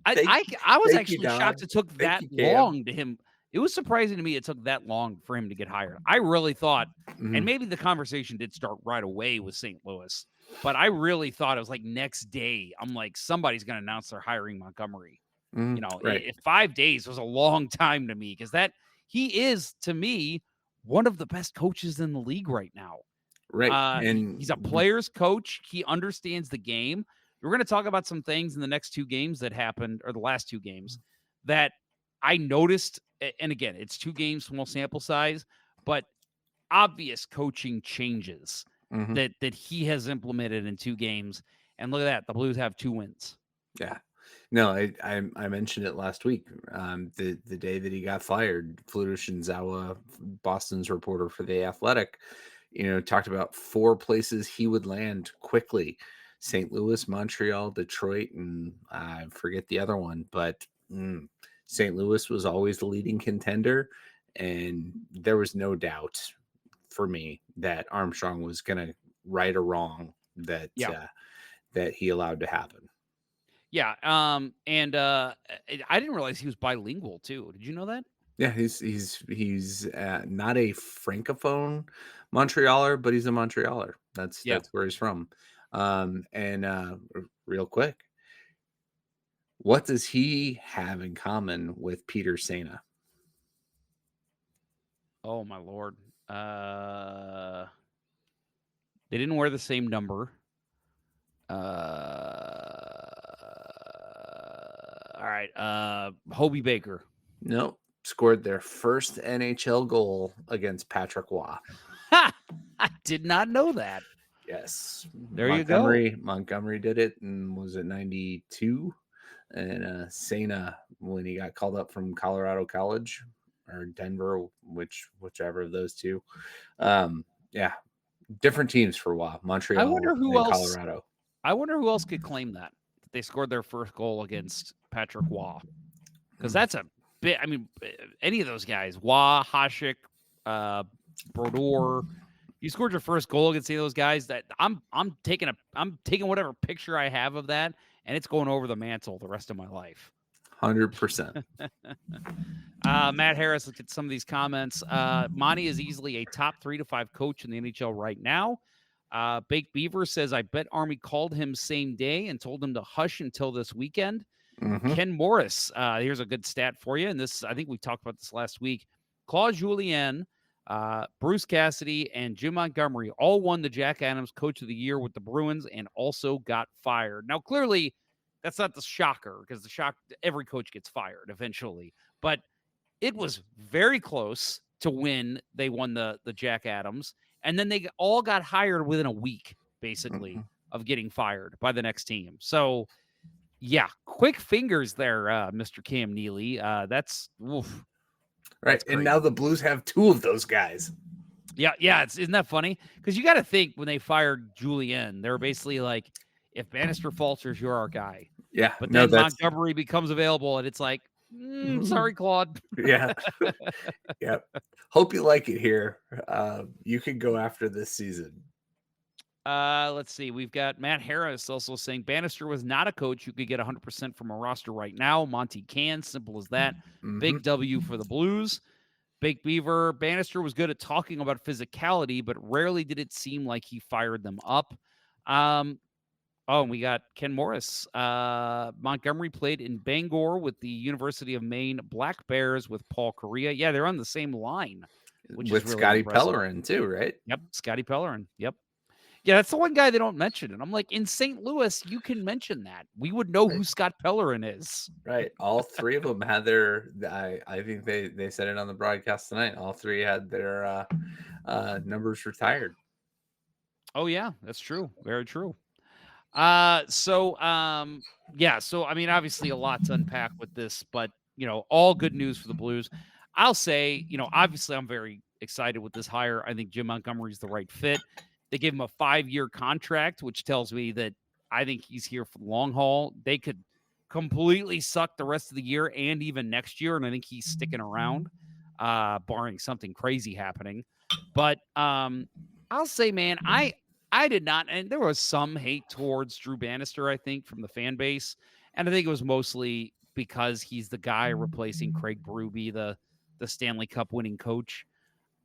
I was actually shocked it took that long to him. It was surprising to me it took that long for him to get hired. I really thought, and maybe the conversation did start right away with St. Louis, but I really thought it was like next day. I'm like, somebody's going to announce they're hiring Montgomery. Right. 5 days was a long time to me because he is, to me, one of the best coaches in the league right now. Right. And he's a player's coach. He understands the game. We're going to talk about some things in the next 2 games that happened, or the last 2 games, that I noticed, and again, it's 2 games, small sample size, but obvious coaching changes that he has implemented in 2 games. And look at that, the Blues have 2 wins. Yeah. No, I mentioned it last week. The day that he got fired, Fluto Shinzawa, Boston's reporter for The Athletic, talked about 4 places he would land quickly: St. Louis, Montreal, Detroit, and I forget the other one. But St. Louis was always the leading contender, and there was no doubt for me that Armstrong was going to right or wrong that that he allowed to happen. Yeah, and I didn't realize he was bilingual too. Did you know that? Yeah, he's not a francophone Montrealer, but he's a Montrealer. That's where he's from. Real quick, what does he have in common with Peter Sena? Oh my Lord. They didn't wear the same number. All right. Hobie Baker. Nope. Scored their first NHL goal against Patrick Waugh. Ha! I did not know that. Yes. There you go. Montgomery did it, and was it 92? And Sena, when he got called up from Colorado College or Denver, whichever of those two. Different teams for Waugh. Montreal. I wonder who else. Colorado. I wonder who else could claim that they scored their first goal against Patrick Waugh, because that's a bit. I mean, any of those guys, Waugh, Hasek, Brodeur, you scored your first goal against any of those guys. That I'm taking whatever picture I have of that, and it's going over the mantle the rest of my life. 100%. Matt Harris looked at some of these comments. Monty is easily a top 3 to 5 coach in the NHL right now. Baked Beaver says, I bet Army called him same day and told him to hush until this weekend. Ken Morris, here's a good stat for you. And this, I think we talked about this last week. Claude Julien, Bruce Cassidy, and Jim Montgomery all won the Jack Adams Coach of the Year with the Bruins and also got fired. Now, clearly, that's not the shocker, because every coach gets fired eventually. But it was very close to when they won the Jack Adams. And then they all got hired within a week, basically, of getting fired by the next team. So, yeah, quick fingers there, Mr. Cam Neely. That's oof. Right. And now the Blues have 2 of those guys. Yeah. Isn't that funny? Because you got to think, when they fired Julien, they were basically like, if Bannister falters, you're our guy. Yeah. But then Montgomery becomes available, and it's like, sorry, Claude. Yeah. Yep. Hope you like it here. You can go after this season. Let's see. We've got Matt Harris also saying Bannister was not a coach who could get 100% from a roster right now. Monty can. Simple as that. Big W for the Blues. Big Beaver. Bannister was good at talking about physicality, but rarely did it seem like he fired them up. And we got Ken Morris. Montgomery played in Bangor with the University of Maine Black Bears with Paul Correa. Yeah, they're on the same line. With really Scotty Pellerin, too, right? Yep, Scotty Pellerin. Yep. Yeah, that's the one guy they don't mention. And I'm like, in St. Louis, you can mention that. We would know who Scott Pellerin is. Right. All 3 of them had their, I think they said it on the broadcast tonight. All 3 had their numbers retired. Oh, yeah, that's true. Very true. So I mean, obviously a lot to unpack with this, but all good news for the Blues. I'll say, obviously I'm very excited with this hire. I think Jim Montgomery's the right fit. They gave him a 5-year contract, which tells me that I think he's here for the long haul. They could completely suck the rest of the year and even next year, and I think he's sticking around, barring something crazy happening. But I'll say, man, I did not, and there was some hate towards Drew Bannister, I think, from the fan base. And I think it was mostly because he's the guy replacing Craig Berube, the Stanley Cup winning coach.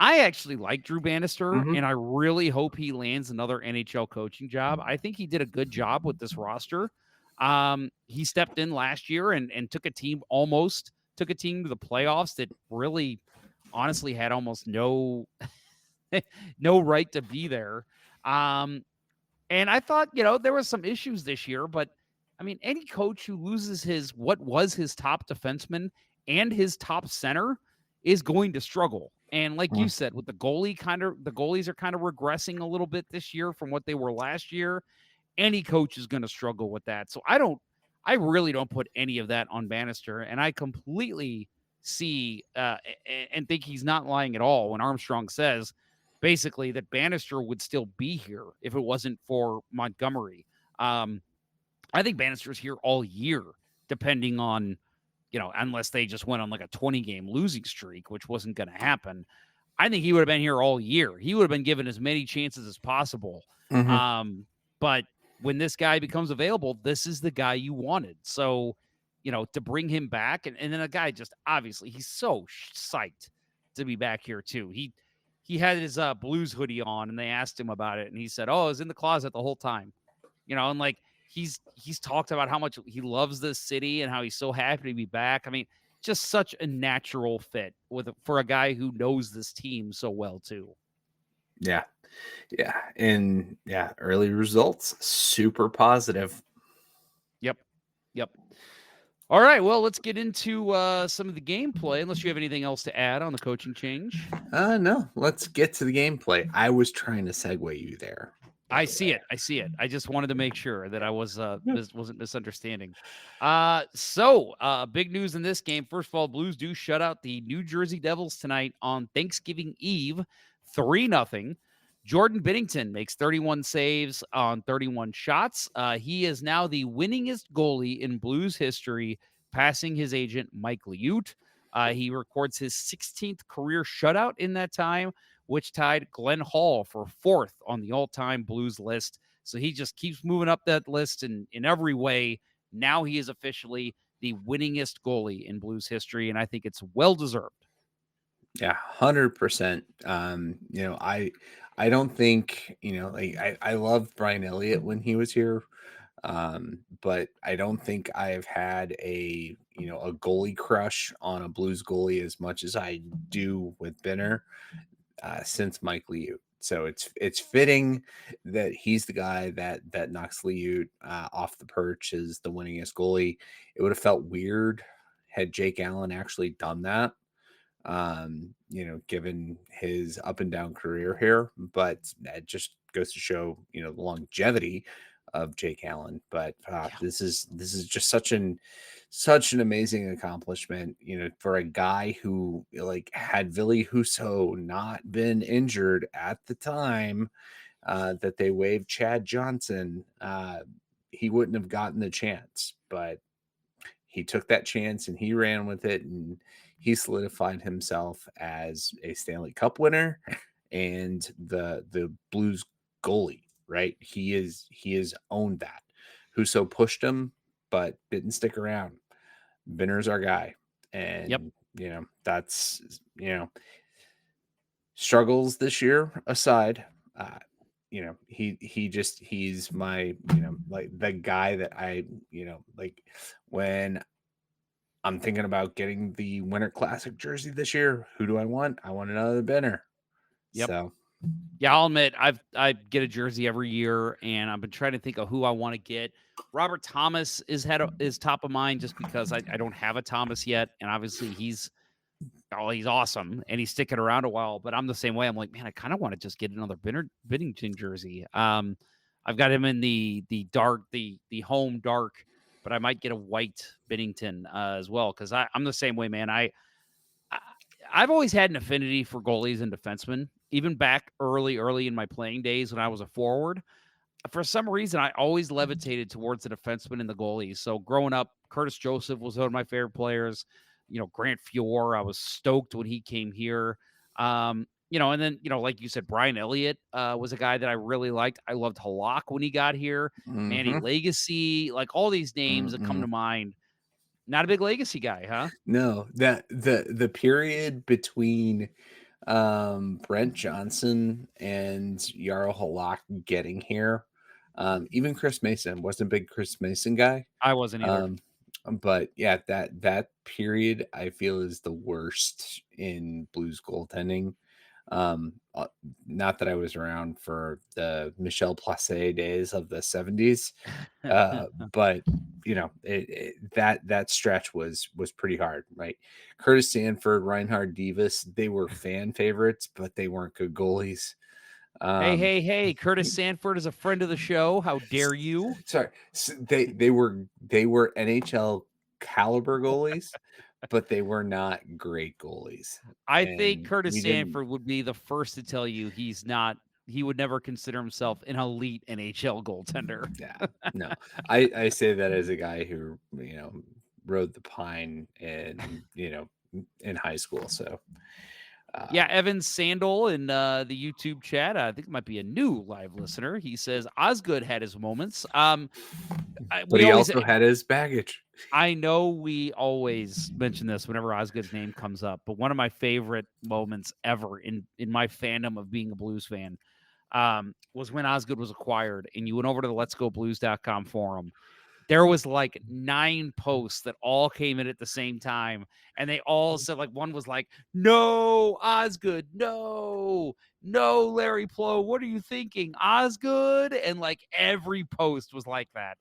I actually like Drew Bannister, and I really hope he lands another NHL coaching job. I think he did a good job with this roster. He stepped in last year and took a team to the playoffs that really, honestly, had almost no right to be there. And I thought, there was some issues this year, but I mean, any coach who loses what was his top defenseman and his top center is going to struggle. And like you said, with the goalies are kind of regressing a little bit this year from what they were last year. Any coach is going to struggle with that. So I really don't put any of that on Bannister. And I completely see and think he's not lying at all when Armstrong says basically that Bannister would still be here if it wasn't for Montgomery. I think Bannister's here all year, depending on, unless they just went on like a 20-game losing streak, which wasn't going to happen. I think he would have been here all year. He would have been given as many chances as possible. But when this guy becomes available, this is the guy you wanted. So, to bring him back, and then a guy just obviously he's so psyched to be back here too. He had his Blues hoodie on, and they asked him about it, and he said, "Oh, I was in the closet the whole time," and like he's talked about how much he loves this city and how he's so happy to be back. I mean, just such a natural fit for a guy who knows this team so well too. Yeah. And early results, super positive. Yep. All right, well, let's get into some of the gameplay, unless you have anything else to add on the coaching change. No, let's get to the gameplay. I was trying to segue you there. I see it. I just wanted to make sure that I wasn't misunderstanding. Big news in this game. First of all, Blues do shut out the New Jersey Devils tonight on Thanksgiving Eve, 3-0. Jordan Binnington makes 31 saves on 31 shots. He is now the winningest goalie in Blues history, passing his agent, Mike Liute. He records his 16th career shutout in that time, which tied Glenn Hall for 4th on the all-time Blues list. So he just keeps moving up that list in every way. Now he is officially the winningest goalie in Blues history, and I think it's well-deserved. Yeah, 100%. I don't think, I loved Brian Elliott when he was here. But I don't think I have had a goalie crush on a Blues goalie as much as I do with Benner since Mike Liute. So it's fitting that he's the guy that knocks Liute off the perch as the winningest goalie. It would have felt weird had Jake Allen actually done that. Given his up and down career here, but that just goes to show, the longevity of Jake Allen. But this is just such an amazing accomplishment, for a guy who had Ville Husso not been injured at the time that they waived Chad Johnson, he wouldn't have gotten the chance, but he took that chance and he ran with it, and he solidified himself as a Stanley Cup winner and the Blues goalie, right? He is owned that. Husso pushed him, but didn't stick around. Benner's our guy. And, that's, struggles this year aside, he's my, the guy that I, when I'm thinking about getting the Winter Classic jersey this year, who do I want? I want another Benner. Yep. So, yeah, I'll admit I get a jersey every year, and I've been trying to think of who I want to get. Robert Thomas is top of mind just because I don't have a Thomas yet, and obviously he's awesome and he's sticking around a while. But I'm the same way. I'm like, man, I kind of want to just get another Binnington jersey. I've got him in the dark, the home dark, but I might get a white Binnington as well because I'm the same way, man. I've always had an affinity for goalies and defensemen, even back early in my playing days when I was a forward. For some reason, I always levitated towards the defenseman and the goalies. So growing up, Curtis Joseph was one of my favorite players. Grant Fuhr, I was stoked when he came here. And then, like you said, Brian Elliott was a guy that I really liked. I loved Halak when he got here. Manny Legacy, like all these names that come to mind. Not a big Legacy guy, huh? No, that the period between Brent Johnson and Jarl Halak getting here, even Chris Mason wasn't a big Chris Mason guy. I wasn't either. But yeah, that period I feel is the worst in Blues goaltending. Not that I was around for the Michel Placé days of the 70s, but that stretch was pretty hard, right? Curtis Sanford, Reinhard Davis, they were fan favorites, but they weren't good goalies. Hey! Curtis Sanford is a friend of the show. How dare you? Sorry, they were NHL caliber goalies, but they were not great goalies. I And think Curtis we didn't. Sanford would be the first to tell you he's not. He would never consider himself an elite NHL goaltender. Yeah, no, I say that as a guy who rode the pine and in high school. So yeah, Evan Sandel in the YouTube chat. I think it might be a new live listener. He says Osgood had his moments. but he also had his baggage. I know we always mention this whenever Osgood's name comes up, but one of my favorite moments ever in my fandom of being a Blues fan was when Osgood was acquired, and you went over to the letsgoblues.com forum. There was like 9 posts that all came in at the same time, and they all said, like, one was like, no, Osgood, no, Larry Plow, what are you thinking, Osgood? And like every post was like that.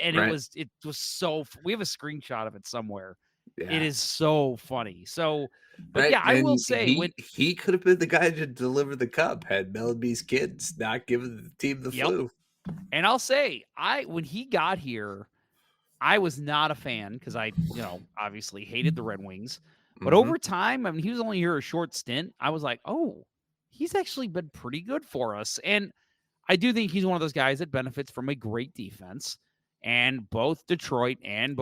And Right. it was so, we have a screenshot of it somewhere. Yeah. It is so funny. So, but right. yeah, I and will say he could have been the guy to deliver the cup had Melby's kids not given the team the flu. And I'll say, when he got here, I was not a fan because I, obviously hated the Red Wings. But over time, I mean, he was only here a short stint. I was like, oh, he's actually been pretty good for us. And I do think he's one of those guys that benefits from a great defense. And both Detroit and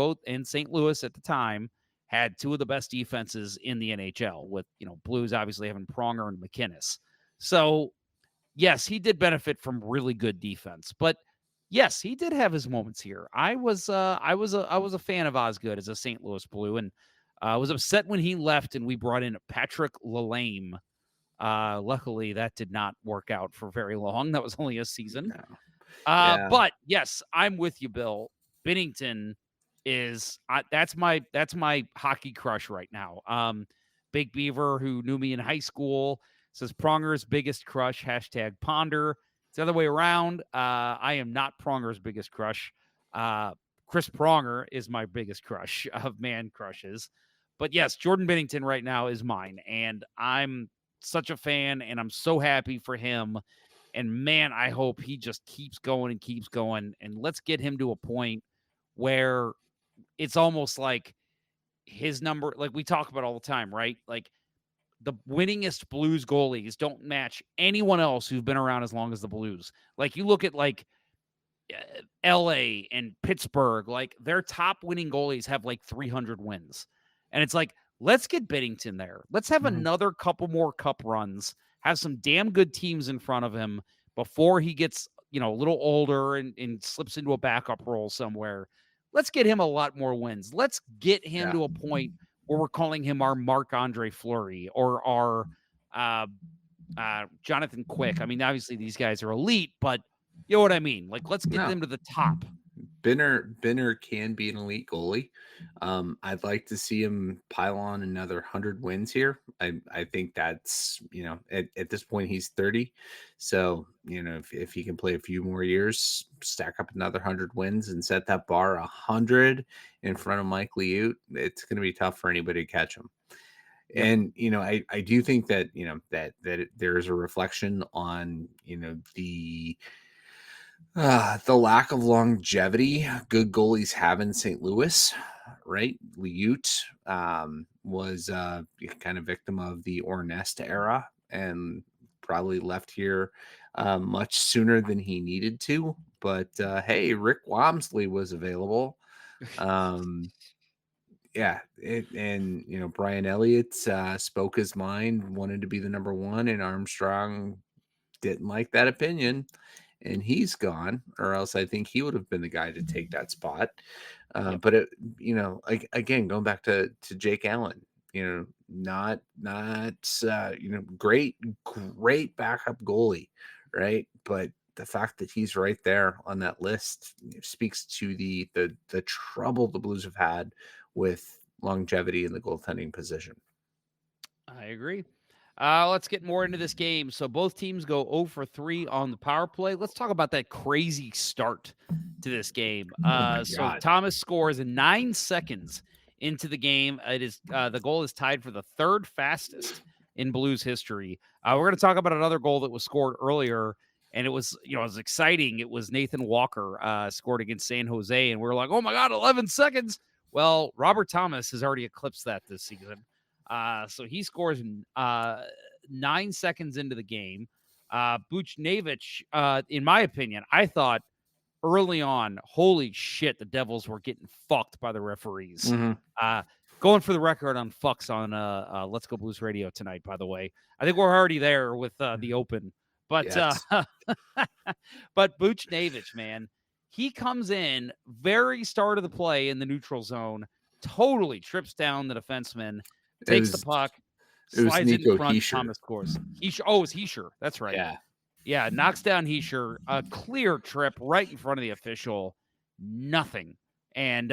St. Louis at the time had 2 of the best defenses in the NHL, with, Blues obviously having Pronger and McInnes. So, yes, he did benefit from really good defense. But yes, he did have his moments here. I was a fan of Osgood as a St. Louis Blue, and I was upset when he left and we brought in Patrick Lalame. Luckily, that did not work out for very long. That was only a season. No. But yes, I'm with you, Bill. Binnington is that's my hockey crush right now. Big Beaver, who knew me in high school, says Pronger's biggest crush, #Ponder. It's the other way around. I am not Pronger's biggest crush. Chris Pronger is my biggest crush of man crushes. But yes, Jordan Binnington right now is mine. And I'm such a fan, and I'm so happy for him. And man, I hope he just keeps going and keeps going. And let's get him to a point where it's almost like his number, like we talk about all the time, right? Like the winningest Blues goalies don't match anyone else who's been around as long as the Blues. Like you look at like LA and Pittsburgh, like their top winning goalies have like 300 wins. And it's like, let's get Binnington there. Let's have another couple more cup runs, have some damn good teams in front of him before he gets, a little older and slips into a backup role somewhere. Let's get him a lot more wins. Let's get him to a point where we're calling him our Marc-Andre Fleury or our Jonathan Quick. I mean, obviously these guys are elite, but you know what I mean? Like, let's get them to the top. Binner can be an elite goalie. I'd like to see him pile on another 100 wins here. I think that's, at this point he's 30. So, if he can play a few more years, stack up another 100 wins and set that bar 100 in front of Mike Liut, it's going to be tough for anybody to catch him. Yep. And, I do think that, that there is a reflection on, the lack of longevity good goalies have in St. Louis, right? Liut was kind of victim of the Ornest era and probably left here much sooner than he needed to. But hey, Rick Wamsley was available. And Brian Elliott spoke his mind, wanted to be the number 1, and Armstrong didn't like that opinion. And he's gone, or else I think he would have been the guy to take that spot. But again, going back to Jake Allen, not great backup goalie, right? But the fact that he's right there on that list speaks to the trouble the Blues have had with longevity in the goaltending position. I agree. Let's get more into this game. So both teams go 0 for 3 on the power play. Let's talk about that crazy start to this game. So Thomas scores in 9 seconds into the game. It is the goal is tied for the third fastest in Blues history. We're going to talk about another goal that was scored earlier, and it was it was exciting. It was Nathan Walker scored against San Jose, and we were like, oh my God, 11 seconds. Well, Robert Thomas has already eclipsed that this season. So he scores 9 seconds into the game. Buchnevich, in my opinion, I thought early on, holy shit, the Devils were getting fucked by the referees. Going for the record on fucks on Let's Go Blues Radio tonight, by the way. I think we're already there with the Open. But Yes. but Buchnevich, man, he comes in very start of the play in the neutral zone, totally trips down the defenseman, takes the puck, slides it in front, Hischier. Thomas scores. It's Hischier. That's right. Yeah, knocks down Hischier. A clear trip right in front of the official. Nothing. And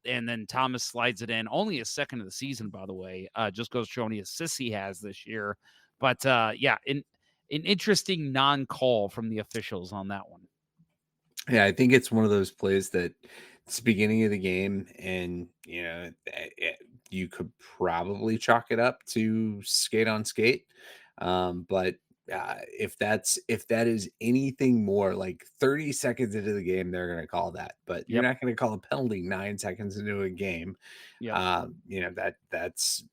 then Thomas slides it in. Only his second of the season, by the way. Just goes to show how many assists he has this year. But yeah, an interesting non-call from the officials on that one. Yeah, I think it's one of those plays that it's the beginning of the game, and you could probably chalk it up to skate on skate. But if that is anything more, like 30 seconds into the game, they're going to call that. But you're not going to call a penalty 9 seconds into a game. That's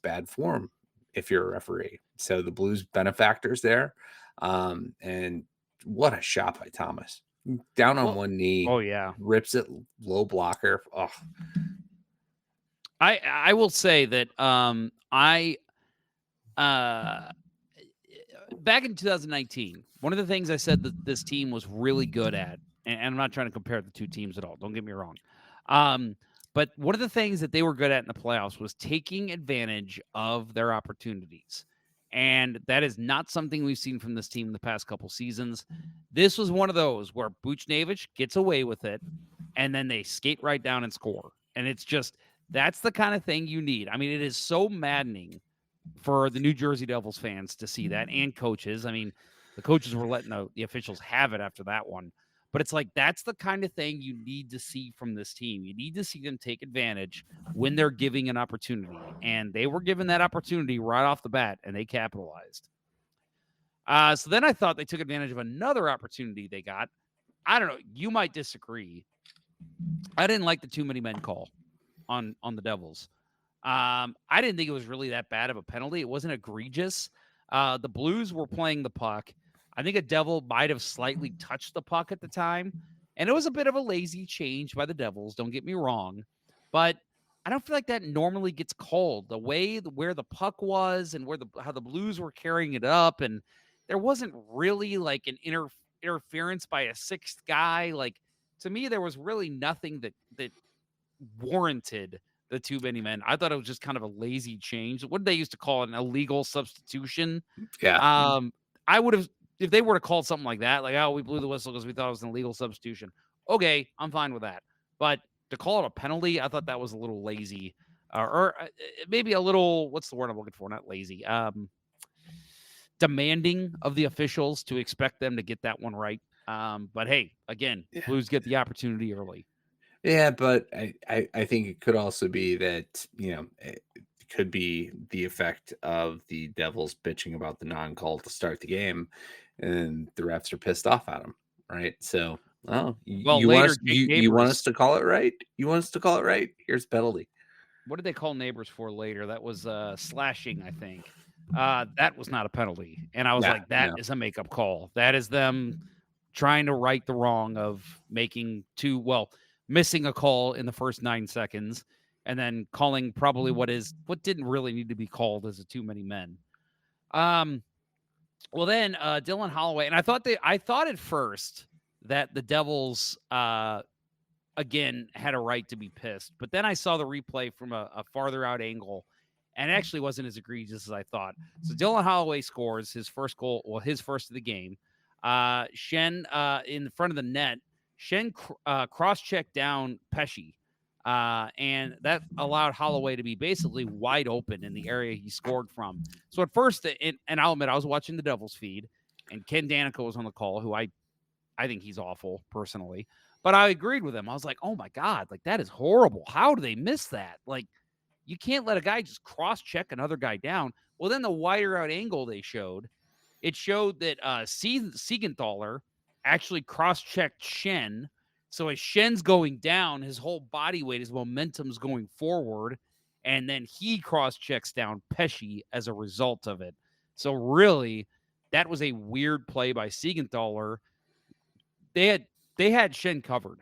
bad form if you're a referee. So the Blues benefactors there, and what a shot by Thomas. Down on one knee. Oh yeah, rips it low blocker. Oh, I will say that back in 2019, one of the things I said that this team was really good at, and I'm not trying to compare the two teams at all, don't get me wrong, but one of the things that they were good at in the playoffs was taking advantage of their opportunities. And that is not something we've seen from this team in the past couple seasons. This was one of those where Buchnevich gets away with it, and then they skate right down and score. And it's just, that's the kind of thing you need. I mean, it is so maddening for the New Jersey Devils fans to see that, and coaches. I mean, the coaches were letting the officials have it after that one. But it's like, that's the kind of thing you need to see from this team. You need to see them take advantage when they're giving an opportunity. And they were given that opportunity right off the bat, and they capitalized. So then I thought they took advantage of another opportunity they got. I don't know. You might disagree. I didn't like the too many men call on the Devils. I didn't think it was really that bad of a penalty. It wasn't egregious. The Blues were playing the puck. I think a Devil might have slightly touched the puck at the time, and it was a bit of a lazy change by the Devils, don't get me wrong, but I don't feel like that normally gets called. The way where the puck was and how the Blues were carrying it up, and there wasn't really like an interference by a sixth guy. Like, to me, there was really nothing that warranted the too many men. I thought it was just kind of a lazy change. What did they used to call it? An illegal substitution? Yeah. I would have, if they were to call something like that, like, oh, we blew the whistle because we thought it was an illegal substitution. Okay, I'm fine with that. But to call it a penalty, I thought that was a little lazy. Or maybe a little, what's the word I'm looking for? Not lazy. Demanding of the officials to expect them to get that one right. But hey, again, Blues get the opportunity early. Yeah, but I think it could also be that, it could be the effect of the Devils bitching about the non-call to start the game, and the refs are pissed off at them, right? So, you want us to call it right? You want us to call it right? Here's penalty. What did they call Neighbors for later? That was slashing, I think. That was not a penalty. And I was like, that is a makeup call. That is them trying to right the wrong of missing a call in the first 9 seconds, and then calling probably what didn't really need to be called as a too many men. Well, then Dylan Holloway, and I thought at first that the Devils again had a right to be pissed, but then I saw the replay from a farther out angle, and it actually wasn't as egregious as I thought. So Dylan Holloway scores his first goal, his first of the game. Shen in front of the net. Shen cross-checked down Pesci And that allowed Holloway to be basically wide open in the area he scored from. So at first, and I'll admit, I was watching the Devils feed, and Ken Danico was on the call, who I think he's awful personally, but I agreed with him. I was like, oh my God, like that is horrible. How do they miss that? Like, you can't let a guy just cross-check another guy down. Well, then the wider out angle they showed, it showed that Siegenthaler actually cross-checked Shen. So as Shen's going down, his whole body weight, his momentum's going forward, and then he cross-checks down Pesce as a result of it. So really, that was a weird play by Siegenthaler. They had Shen covered.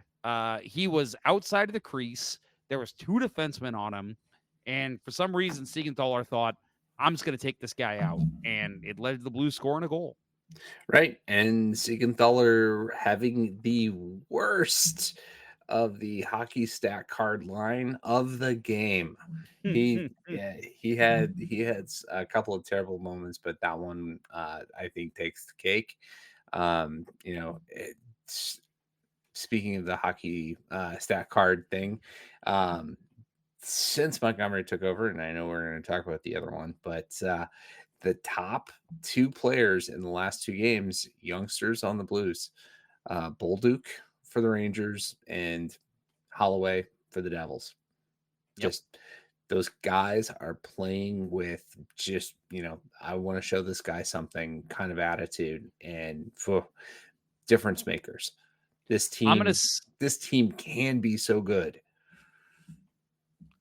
He was outside of the crease. There was 2 defensemen on him, and for some reason, Siegenthaler thought, I'm just going to take this guy out, and it led to the Blues scoring a goal. Right, and Siegenthaler having the worst of the hockey stat card line of the game. He had a couple of terrible moments, but that one I think takes the cake. Speaking of the hockey stat card thing, since Montgomery took over, and I know we're going to talk about the other one, but the top 2 players in the last 2 games, youngsters on the Blues, Bolduc for the Rangers and Holloway for the Devils. Yep. Just those guys are playing with just, I want to show this guy something kind of attitude, and difference makers. This team can be so good.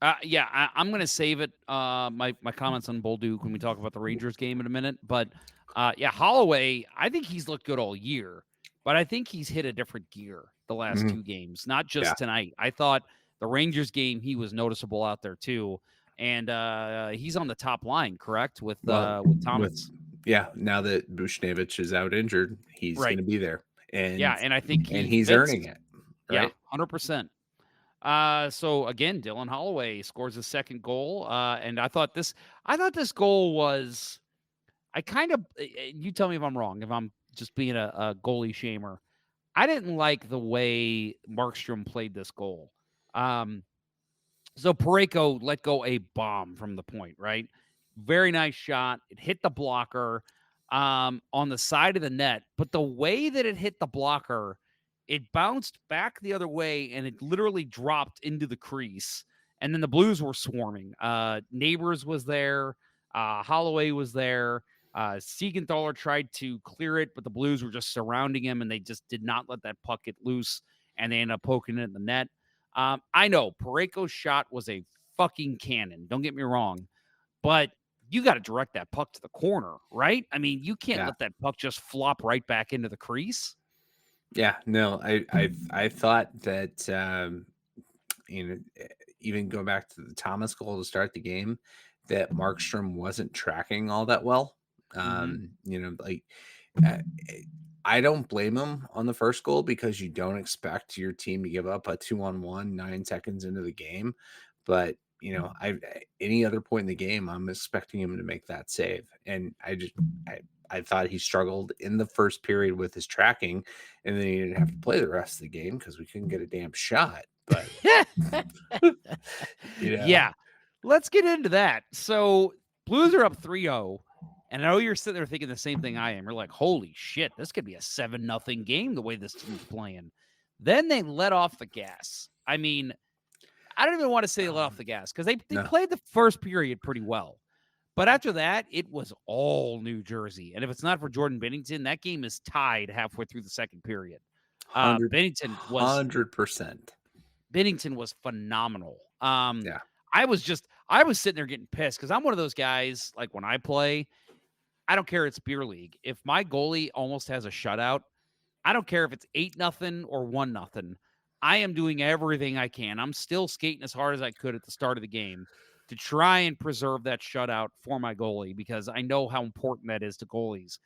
I'm going to save it, my comments on Bolduc when we talk about the Rangers game in a minute. But, Holloway, I think he's looked good all year. But I think he's hit a different gear the last 2 games, not just tonight. I thought the Rangers game, he was noticeable out there too. And he's on the top line, correct, with Thomas. Now that Bushnevich is out injured, he's going to be there. And I think he's earning it. Right? Yeah, 100%. So again, Dylan Holloway scores his second goal. And I thought this goal was, you tell me if I'm wrong, if I'm just being a goalie shamer. I didn't like the way Markstrom played this goal. So Parayko let go a bomb from the point, right? Very nice shot. It hit the blocker on the side of the net, but the way that it hit the blocker, it bounced back the other way, and it literally dropped into the crease. And then the Blues were swarming. Neighbors was there. Holloway was there. Siegenthaler tried to clear it, but the Blues were just surrounding him, and they just did not let that puck get loose, and they ended up poking it in the net. I know Parayko's shot was a fucking cannon. Don't get me wrong, but you got to direct that puck to the corner, right? I mean, you can't let that puck just flop right back into the crease. Yeah, no, I thought that even going back to the Thomas goal to start the game, that Markstrom wasn't tracking all that well. I don't blame him on the first goal, because you don't expect your team to give up a 2-on-1 9 seconds into the game. But any other point in the game, I'm expecting him to make that save. And I thought he struggled in the first period with his tracking, and then he didn't have to play the rest of the game because we couldn't get a damn shot. But yeah, let's get into that. So Blues are up 3-0. And I know you're sitting there thinking the same thing I am. You're like, holy shit, this could be a 7-0 game the way this team's playing. Then they let off the gas. I mean, I don't even want to say they let off the gas, because they played the first period pretty well. But after that, it was all New Jersey. And if it's not for Jordan Binnington, that game is tied halfway through the second period. Binnington was 100%. Binnington was phenomenal. I was sitting there getting pissed, because I'm one of those guys, like when I play, I don't care. It's beer league. If my goalie almost has a shutout, I don't care if it's 8-0 or 1-0. I am doing everything I can. I'm still skating as hard as I could at the start of the game to try and preserve that shutout for my goalie, because I know how important that is to goalies.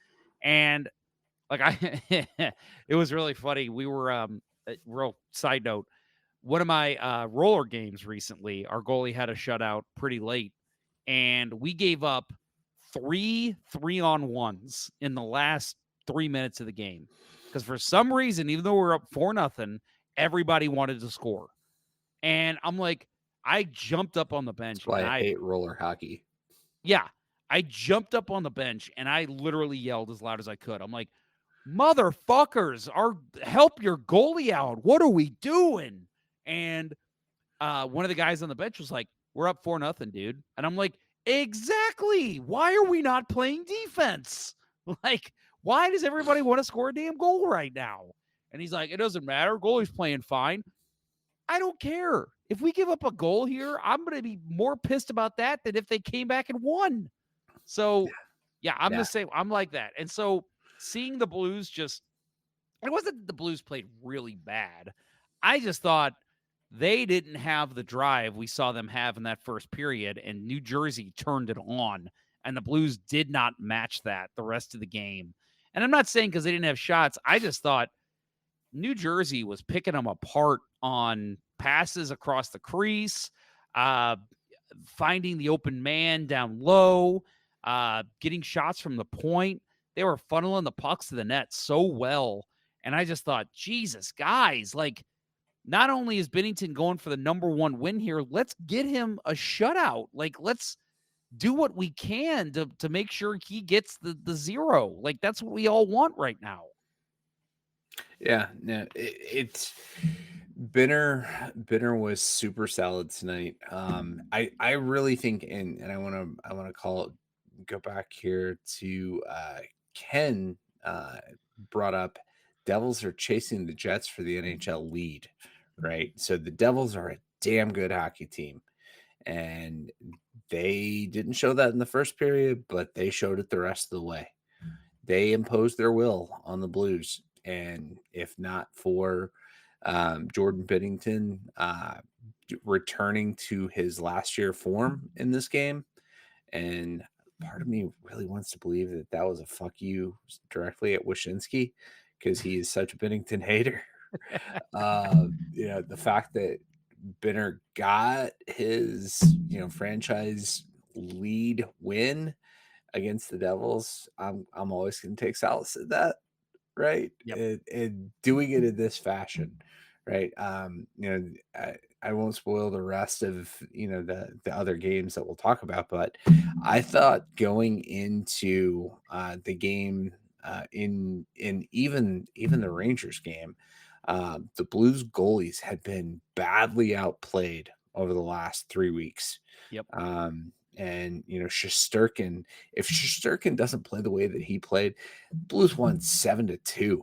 And it was really funny. We were, real side note, one of my roller games recently, our goalie had a shutout pretty late, and we gave up 3 3-on-1s in the last 3 minutes of the game, because for some reason, even though we're up 4-0, everybody wanted to score. And I'm like, I jumped up on the bench. That's why and I hate roller hockey. Yeah, I jumped up on the bench and I literally yelled as loud as I could. I'm like, motherfuckers, help your goalie out. What are we doing? And one of the guys on the bench was like, we're up 4-0, dude. And I'm like, exactly. Why are we not playing defense? Like, why does everybody want to score a damn goal right now? And he's like, it doesn't matter. Goalie's playing fine. I don't care. If we give up a goal here, I'm going to be more pissed about that than if they came back and won. So, yeah, I'm the same. I'm like that. And so seeing the Blues it wasn't that the Blues played really bad. I just thought they didn't have the drive we saw them have in that first period, and New Jersey turned it on, and the Blues did not match that the rest of the game. And I'm not saying because they didn't have shots. I just thought New Jersey was picking them apart on passes across the crease, finding the open man down low, getting shots from the point. They were funneling the pucks to the net so well. And I just thought, Jesus, guys, like, not only is Binnington going for the number one win here, let's get him a shutout. Like, let's do what we can to make sure he gets the 0. Like, that's what we all want right now. Yeah, no, it's Binner was super solid tonight. I really think, and I want to go back here to Ken brought up Devils are chasing the Jets for the NHL lead, right? So the Devils are a damn good hockey team, and they didn't show that in the first period, but they showed it the rest of the way. They imposed their will on the Blues. And if not for Jordan Binnington returning to his last year form in this game, and part of me really wants to believe that was a fuck you directly at Wyshynski because he is such a Binnington hater. The fact that Binner got his franchise lead win against the Devils, I'm always going to take solace in that. Right. Yep. And doing it in this fashion. Right. I won't spoil the rest of, the other games that we'll talk about, but I thought going into the game in even the Rangers game, the Blues goalies had been badly outplayed over the last 3 weeks. Yep. And Shesterkin, if Shesterkin doesn't play the way that he played, Blues won 7-2.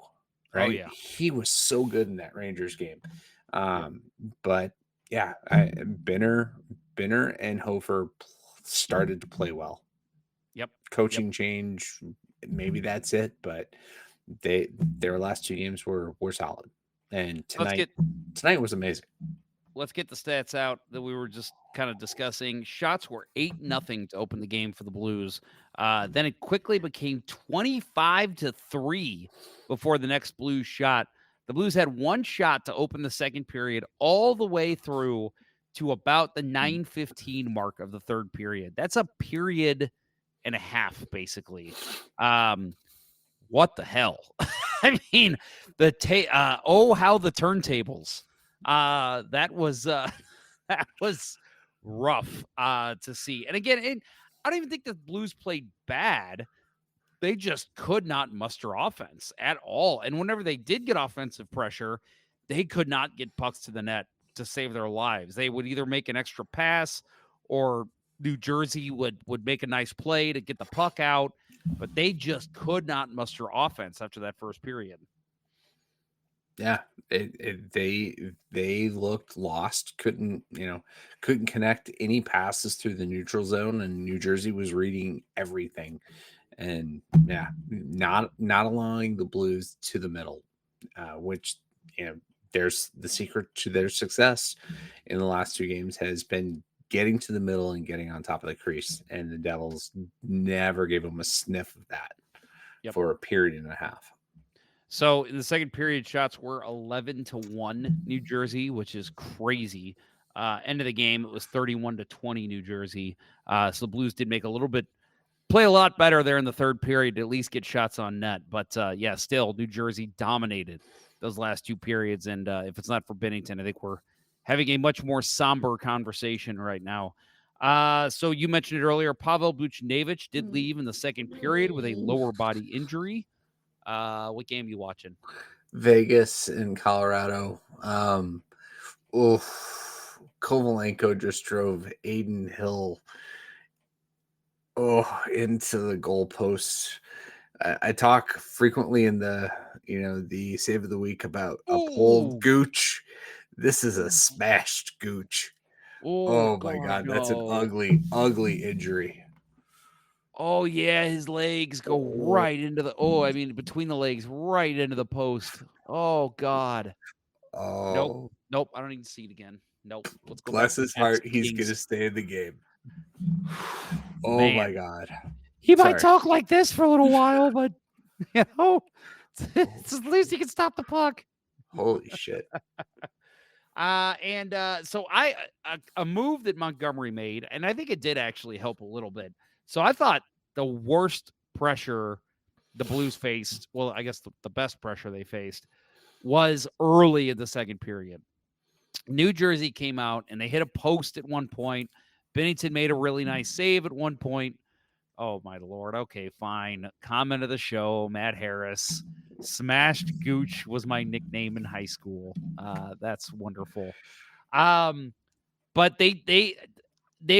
Right? Oh, yeah. He was so good in that Rangers game. But yeah, Binner and Hofer started to play well. Yep. Coaching change, maybe that's it, but their last 2 games were solid. And tonight was amazing. Let's get the stats out that we were just kind of discussing. Shots were 8-0 to open the game for the Blues. Then it quickly became 25-3 before the next Blues shot. The Blues had 1 shot to open the second period all the way through to about the 9:15 mark of the third period. That's a period and a half, basically. What the hell? I mean, how the turntables. That was rough to see. And again, I don't even think the Blues played bad. They just could not muster offense at all. And whenever they did get offensive pressure, they could not get pucks to the net to save their lives. They would either make an extra pass or New Jersey would make a nice play to get the puck out, but they just could not muster offense after that first period. Yeah, they looked lost. Couldn't connect any passes through the neutral zone, and New Jersey was reading everything. And yeah, not allowing the Blues to the middle, which there's the secret to their success in the last 2 games has been getting to the middle and getting on top of the crease. And the Devils never gave them a sniff of that for a period and a half. So in the second period, shots were 11-1 New Jersey, which is crazy. End of the game, it was 31-20 New Jersey. So the Blues did play a lot better there in the third period to at least get shots on net. But still, New Jersey dominated those last 2 periods. And if it's not for Binnington, I think we're having a much more somber conversation right now. So you mentioned it earlier. Pavel Buchnevich did leave in the second period with a lower body injury. What game are you watching? Vegas and Colorado. Kovalenko just drove Aiden Hill into the goalposts. I talk frequently in the save of the week about a pulled gooch. This is a smashed gooch. Oh my God, that's an ugly, ugly injury. Oh yeah, his legs go right into the between the legs, right into the post. Oh God. Oh, Nope. I don't even see it again. Nope. Let's go bless back to his the Mets heart. He's Kings. gonna stay in the game. Oh Man. my God. He might talk like this for a little while, but it's at least he can stop the puck. Holy shit. So a move that Montgomery made, and I think it did actually help a little bit. So I thought the worst pressure the Blues faced, well, I guess the best pressure they faced was early in the second period. New Jersey came out and they hit a post at one point. Binnington made a really nice save at one point. Oh, my Lord. Okay, fine. Comment of the show, Matt Harris. Smashed Gooch was my nickname in high school. That's wonderful. But they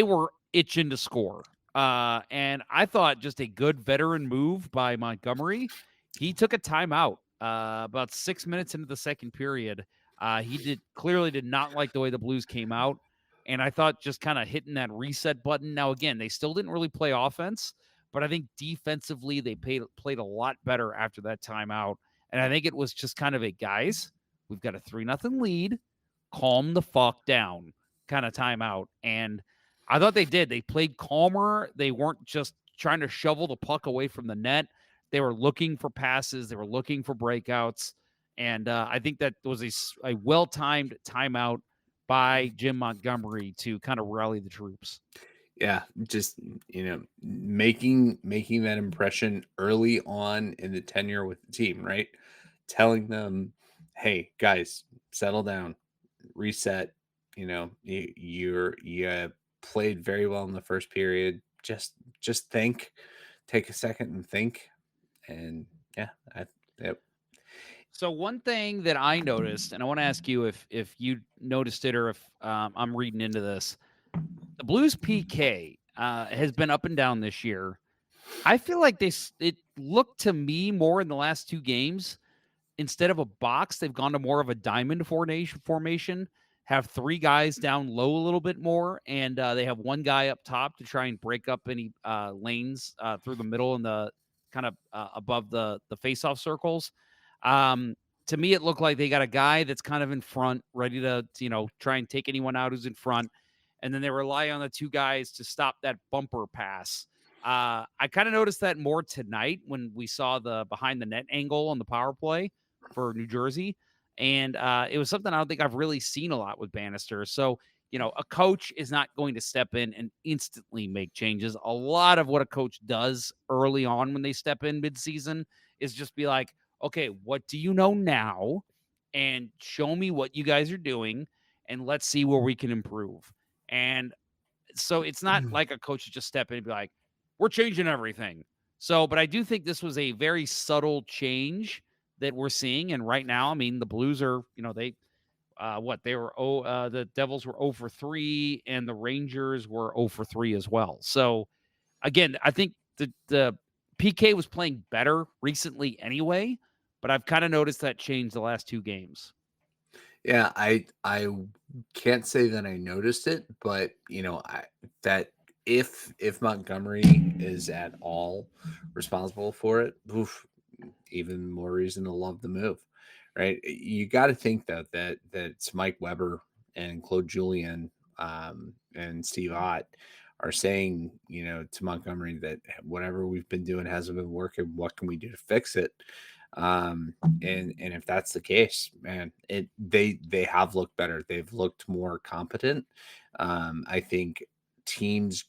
were itching to score. And I thought just a good veteran move by Montgomery. He took a timeout about 6 minutes into the second period. He clearly did not like the way the Blues came out. And I thought just kind of hitting that reset button. Now, again, they still didn't really play offense, but I think defensively they played a lot better after that timeout. And I think it was just kind of guys, we've got a 3-0 lead. Calm the fuck down kind of timeout. And I thought they did. They played calmer. They weren't just trying to shovel the puck away from the net. They were looking for passes. They were looking for breakouts. And I think that was a well-timed timeout by Jim Montgomery to kind of rally the troops. Yeah, just making that impression early on in the tenure with the team, right? Telling them, hey guys, settle down, reset. You played very well in the first period. Just think, take a second and think, and yeah. So one thing that I noticed, and I want to ask you if you noticed it or if I'm reading into this, the Blues PK has been up and down this year. I feel like it looked to me more in the last two games. Instead of a box, they've gone to more of a diamond formation, have three guys down low a little bit more, and they have one guy up top to try and break up any lanes through the middle and the kind of above the face-off circles. To me, it looked like they got a guy that's kind of in front, ready to try and take anyone out who's in front, and then they rely on the two guys to stop that bumper pass. I kind of noticed that more tonight when we saw the behind the net angle on the power play for New Jersey. And it was something I don't think I've really seen a lot with Bannister. So, a coach is not going to step in and instantly make changes. A lot of what a coach does early on when they step in midseason is just be like, okay, what do you know now? And show me what you guys are doing, and let's see where we can improve. And so it's not like a coach to just step in and be like, we're changing everything. So, but I do think this was a very subtle change that we're seeing. And right now, I mean, the Blues are, the Devils were 0 for 3 and the Rangers were 0 for 3 as well. So again, I think the PK was playing better recently anyway, but I've kind of noticed that change the last two games. Yeah, I can't say that I noticed it, but that if Montgomery is at all responsible for it, even more reason to love the move, right? You got to think though that it's Mike Weber and Claude Julien and Steve Ott are saying, to Montgomery that whatever we've been doing hasn't been working. What can we do to fix it? And if that's the case, man, they have looked better. They've looked more competent. I think teams,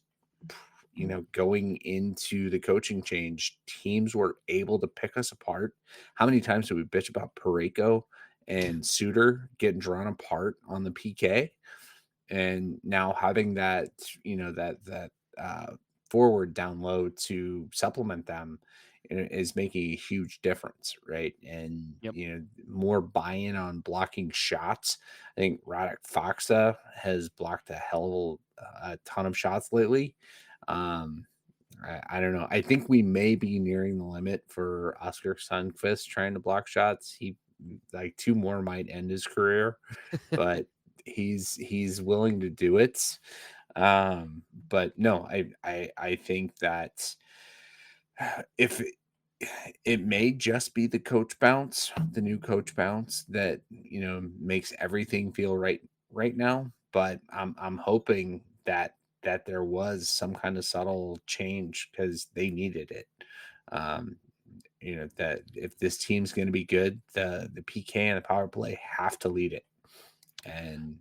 going into the coaching change, teams were able to pick us apart. How many times did we bitch about Parayko and Suter getting drawn apart on the PK, and now having that, that forward down low to supplement them is making a huge difference, right? And Yep. more buy-in on blocking shots. I think Radek Faksa has blocked a ton of shots lately. I don't know. I think we may be nearing the limit for Oscar Sundqvist trying to block shots. He like 2 more might end his career, but he's willing to do it. But no, I think that if it may just be the coach bounce, the new coach bounce that makes everything feel right now. But I'm hoping that there was some kind of subtle change because they needed it. That if this team's going to be good, the PK and the power play have to lead it. And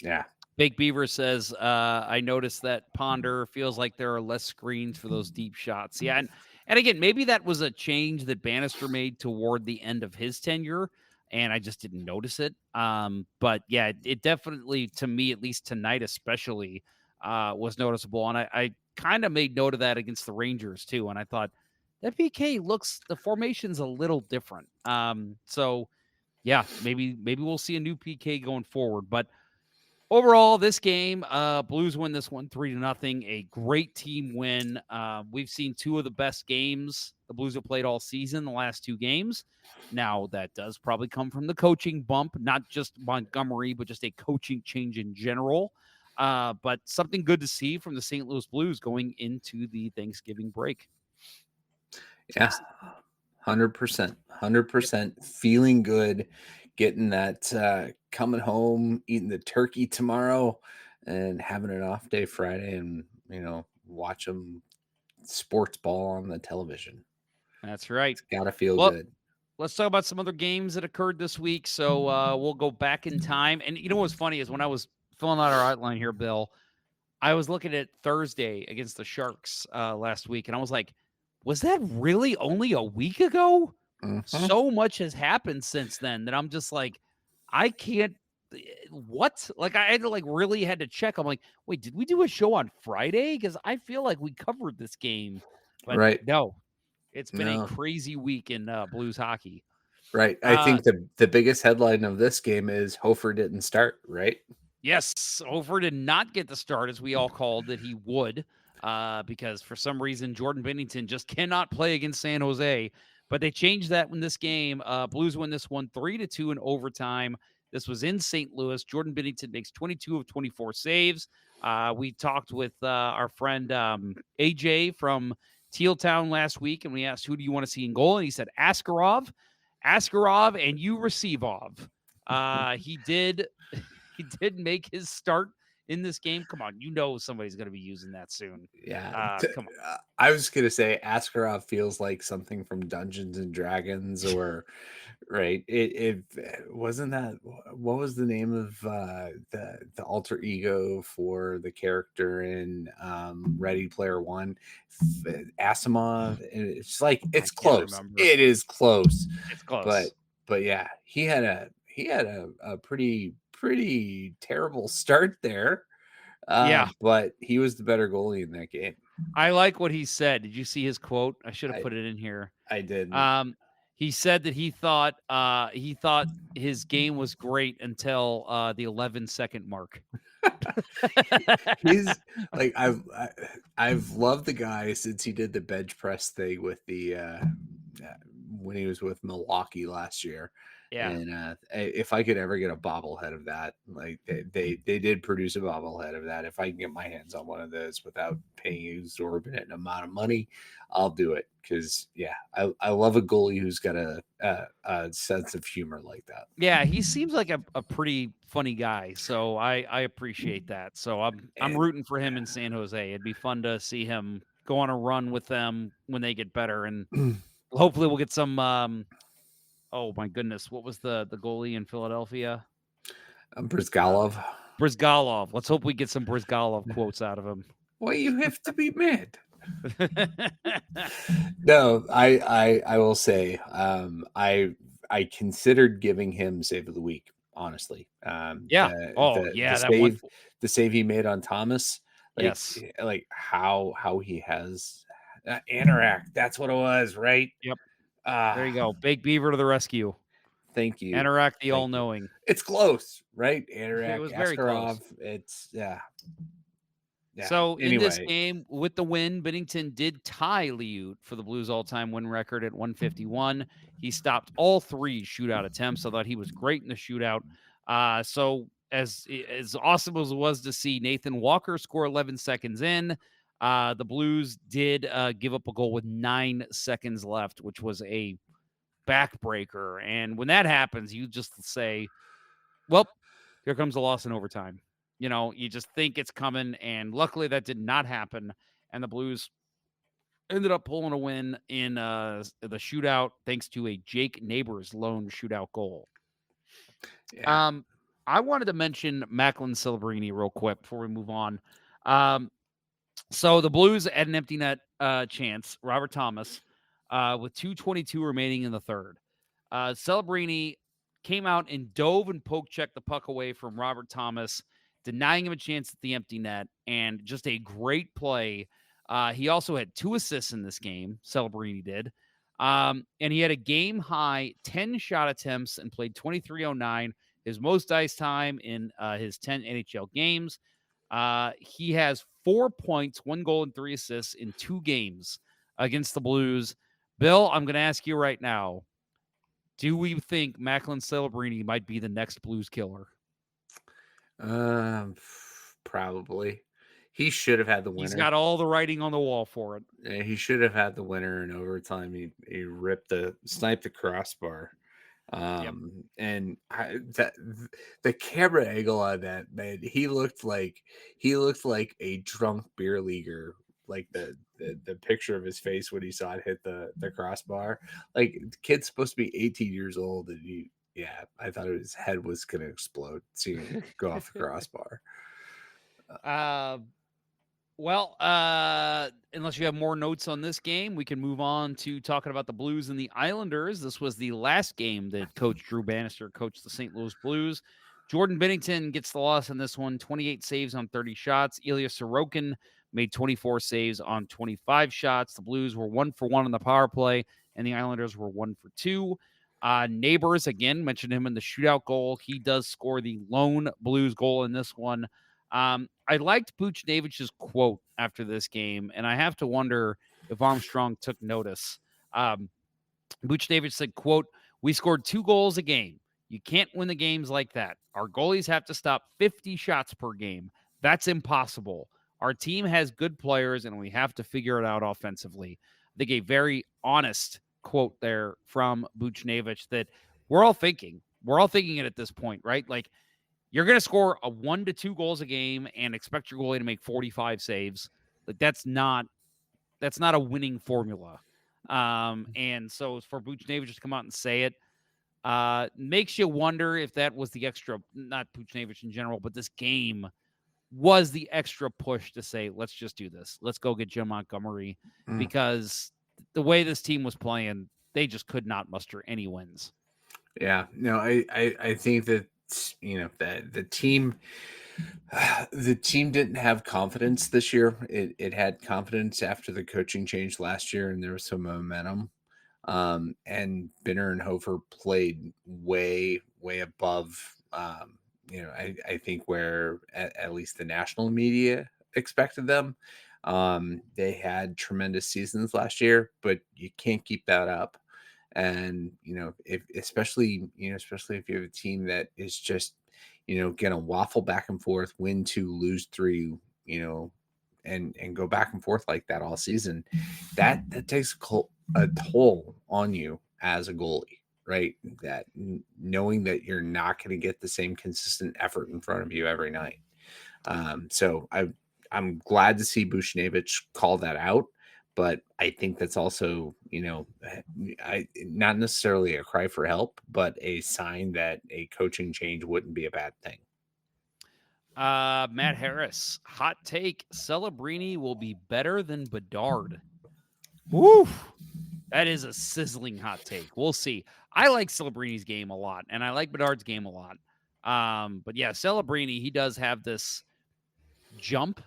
yeah. Big Beaver says, I noticed that Ponder feels like there are less screens for those deep shots. Yeah. And again, maybe that was a change that Bannister made toward the end of his tenure, and I just didn't notice it. But yeah, it definitely, to me, at least tonight especially, was noticeable. And I kind of made note of that against the Rangers too. And I thought that PK the formation's a little different. So yeah, maybe we'll see a new PK going forward. But overall, this game, Blues win this one 3-0. A great team win. We've seen 2 of the best games the Blues have played all season, the last 2 games. Now, that does probably come from the coaching bump, not just Montgomery, but just a coaching change in general. But something good to see from the St. Louis Blues going into the Thanksgiving break. Yeah, 100%. 100%. Feeling good. Getting that coming home, eating the turkey tomorrow, and having an off day Friday, and watch them sports ball on the television. That's right. It's gotta feel good. Let's talk about some other games that occurred this week. So we'll go back in time. And what's funny is when I was filling out our outline here, Bill, I was looking at Thursday against the Sharks last week, and I was like, was that really only a week ago? Mm-hmm. So much has happened since then that I'm just like, I can't. What? Like, I had to really had to check. I'm like, wait, did we do a show on Friday? Because I feel like we covered this game, but right. No, it's been a crazy week in Blues hockey. Right. I think the biggest headline of this game is Hofer didn't start. Right. Yes, Hofer did not get the start as we all called that he would, because for some reason Jordan Binnington just cannot play against San Jose. But they changed that in this game. Blues win this one 3-2 in overtime. This was in St. Louis. Jordan Binnington makes 22 of 24 saves. We talked with our friend AJ from Teal Town last week, and we asked, who do you want to see in goal? And he said, Askarov, and Yurasivov. He did make his start in this game. Come on, somebody's going to be using that soon. Yeah. Come on. I was going to say Askarov feels like something from Dungeons and Dragons or right. It wasn't that. What was the name of the alter ego for the character in Ready Player One? Asimov. It's like it's close. Remember. It is close. It's close. But yeah, he had a pretty terrible start there. But he was the better goalie in that game. I like what he said. Did you see his quote? I should have put it in here. I did. He said that he thought his game was great until the 11-second mark. He's like I've loved the guy since he did the bench press thing with the when he was with Milwaukee last year. Yeah. And if I could ever get a bobblehead of that, like they did produce a bobblehead of that. If I can get my hands on one of those without paying an exorbitant amount of money, I'll do it. Because I love a goalie who's got a sense of humor like that. Yeah, he seems like a pretty funny guy, so I appreciate that. So I'm rooting for him in San Jose. It'd be fun to see him go on a run with them when they get better, and hopefully we'll get some. Oh my goodness, what was the goalie in Philadelphia? Brizgalov. Brizgalov. Let's hope we get some Brizgalov quotes out of him. Well, you have to be mad. No, I will say, I considered giving him save of the week, honestly. Yeah. The save he made on Thomas, Yes. like how he has Anorak. That's what it was, right? Yep. There you go. Big Beaver to the rescue. Thank you. Anorak, the all-knowing. It's close, right? It Anorak, was very close. Askarov. It's yeah. So in this Anyway. game, with the win, Bennington did tie Liut for the Blues all-time win record at 151. He stopped all 3 shootout attempts. I thought he was great in the shootout. So as awesome as it was to see Nathan Walker score 11 seconds in, the Blues did give up a goal with 9 seconds left, which was a backbreaker. And when that happens, you just say, well, here comes the loss in overtime. You just think it's coming, and luckily that did not happen. And the Blues ended up pulling a win in the shootout thanks to a Jake Neighbors lone shootout goal. Yeah. I wanted to mention Macklin Celebrini real quick before we move on. So the Blues had an empty net chance, Robert Thomas, with 2:22 remaining in the third. Celebrini came out and dove and poke-checked the puck away from Robert Thomas, denying him a chance at the empty net, and just a great play. He also had 2 assists in this game, Celebrini did. And he had a game-high 10 shot attempts and played 23:09, his most ice time in his 10 NHL games. He has 4 points, 1 goal, and 3 assists in 2 games against the Blues. Bill, I'm going to ask you right now, do we think Macklin Celebrini might be the next Blues killer? Probably. He should have had the winner. He's got all the writing on the wall for it. Yeah, he should have had the winner in overtime. He sniped the crossbar. And the camera angle on that, man, he looked like a drunk beer leaguer. Like the picture of his face when he saw it hit the crossbar. Like, the kid's supposed to be 18 years old, and I thought his head was gonna explode seeing him go off the crossbar. Well, unless you have more notes on this game, we can move on to talking about the Blues and the Islanders. This was the last game that Coach Drew Bannister coached the St. Louis Blues. Jordan Bennington gets the loss in this one, 28 saves on 30 shots. Ilya Sorokin made 24 saves on 25 shots. The Blues were 1 for 1 on the power play, and the Islanders were 1 for 2. Neighbors, again, mentioned him in the shootout goal. He does score the lone Blues goal in this one. I liked Buchnevich's quote after this game, and I have to wonder if Armstrong took notice. Buchnevich said, quote, "We scored 2 goals a game. You can't win the games like that. Our goalies have to stop 50 shots per game. That's impossible. Our team has good players, and we have to figure it out offensively." I think a very honest quote there from Buchnevich that we're all thinking. We're all thinking it at this point, right? Like, you're going to score 1 to 2 goals a game and expect your goalie to make 45 saves. Like, that's not a winning formula. And so for Buchnevich to come out and say it, makes you wonder if that was the extra, not Buchnevich in general, but this game was the extra push to say, let's just do this. Let's go get Jim Montgomery, because the way this team was playing, they just could not muster any wins. Yeah, no, I think that, that the team didn't have confidence this year. It had confidence after the coaching change last year, and there was some momentum. And Binner and Hofer played way above, I think where at least the national media expected them. They had tremendous seasons last year, but you can't keep that up. And, especially if you have a team that is just, going to waffle back and forth, win 2, lose 3, and go back and forth like that all season, that takes a toll on you as a goalie, right? That knowing that you're not going to get the same consistent effort in front of you every night. So I'm glad to see Buchnevich call that out, but I think that's also, not necessarily a cry for help, but a sign that a coaching change wouldn't be a bad thing. Matt Harris, hot take: Celebrini will be better than Bedard. Woo! That is a sizzling hot take. We'll see. I like Celebrini's game a lot, and I like Bedard's game a lot. But yeah, Celebrini, he does have this jump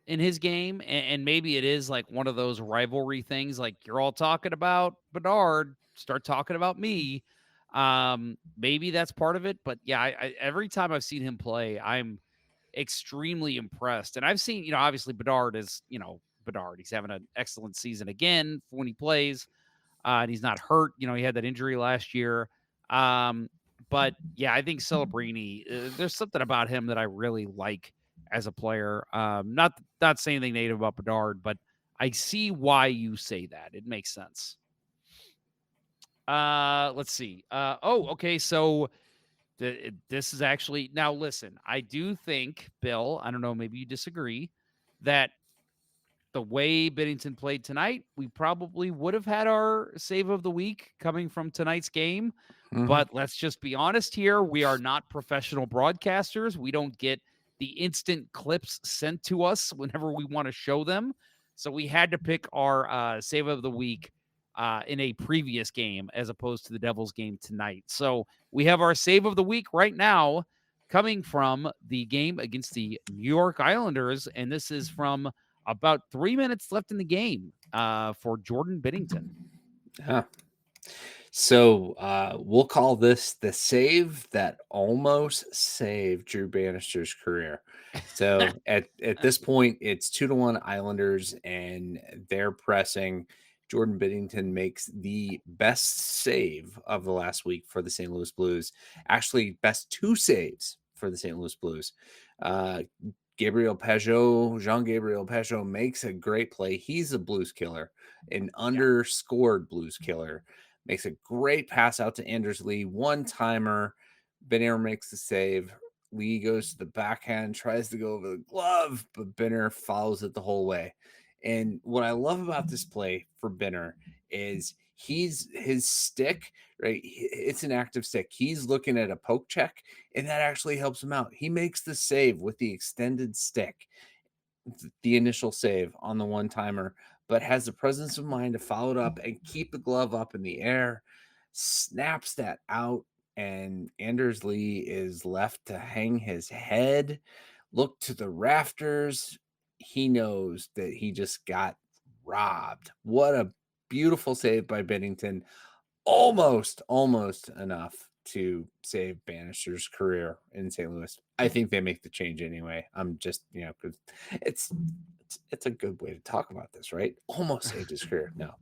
in his game, and maybe it is like one of those rivalry things, like you're all talking about Bedard, start talking about me. Maybe that's part of it, but yeah, I every time I've seen him play, I'm extremely impressed. And I've seen, obviously Bedard is, Bedard. He's having an excellent season again when he plays. And he's not hurt. He had that injury last year. But yeah, I think Celebrini, there's something about him that I really like as a player. Not saying anything negative about Bedard, but I see why you say that. It makes sense. Let's see. Okay. So this is actually, now listen, I do think, Bill, I don't know, maybe you disagree, that the way Binnington played tonight, we probably would have had our save of the week coming from tonight's game. Mhm. But let's just be honest here. We are not professional broadcasters. We don't get the instant clips sent to us whenever we want to show them. So we had to pick our save of the week in a previous game as opposed to the Devils game tonight. So we have our save of the week right now coming from the game against the New York Islanders. And this is from about 3 minutes left in the game for Jordan Binnington. Yeah. So we'll call this the save that almost saved Drew Bannister's career. So at this point, it's 2-1 Islanders, and they're pressing. Jordan Binnington makes the best save of the last week for the St. Louis Blues. Actually, best two saves for the St. Louis Blues. Jean-Gabriel Pageau makes a great play. He's a Blues killer, an underscored Blues killer. Makes a great pass out to Anders Lee. One-timer. Benner makes the save. Lee goes to the backhand, tries to go over the glove, but Benner follows it the whole way. And what I love about this play for Benner is his stick, right? It's an active stick. He's looking at a poke check, and that actually helps him out. He makes the save with the extended stick, the initial save on the one-timer, but has the presence of mind to follow it up and keep the glove up in the air, snaps that out, and Anders Lee is left to hang his head, look to the rafters. He knows that he just got robbed. What a beautiful save by Binnington. Almost enough to save Bannister's career in St. Louis. I think they make the change anyway. I'm just, because it's a good way to talk about this, right? Almost saved his career. No.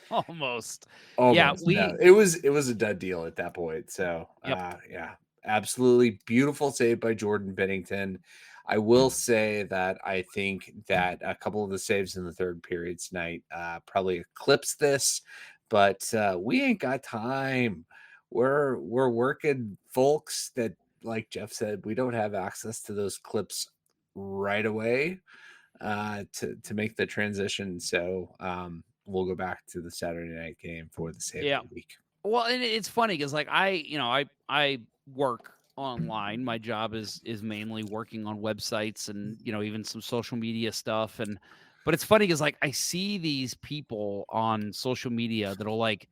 Almost. Yeah, no. It was a done deal at that point. So yeah, absolutely beautiful save by Jordan Binnington. I will say that I think that a couple of the saves in the third period tonight probably eclipsed this, but we ain't got time. We're working folks that, like Jeff said, we don't have access to those clips right away to make the transition. So we'll go back to the Saturday night game for the save of the week. Well, and it's funny because like I work online. My job is mainly working on websites and even some social media stuff. But it's funny because like I see these people on social media that'll like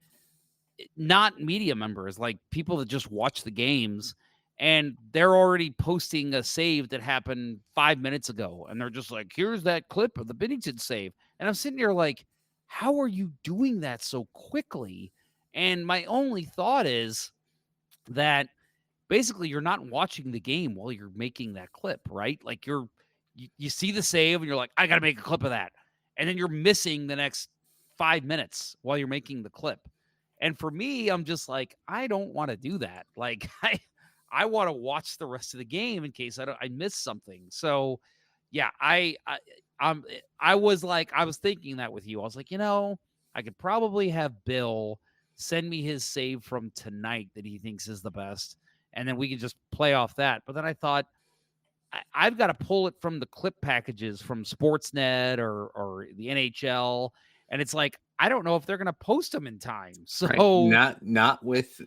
not media members, like people that just watch the games, and they're already posting a save that happened 5 minutes ago, and they're just like, here's that clip of the Binnington save. And I'm sitting here like, how are you doing that so quickly? And my only thought is that basically you're not watching the game while you're making that clip, right? Like you see the save and you're like, I got to make a clip of that. And then you're missing the next 5 minutes while you're making the clip. And for me, I'm just like, I don't want to do that. Like I want to watch the rest of the game in case I miss something. So yeah, I was thinking that with you. I was like, I could probably have Bill send me his save from tonight that he thinks is the best, and then we can just play off that. But then I thought, I've got to pull it from the clip packages from Sportsnet or the NHL, and it's like, I don't know if they're going to post them in time. So not with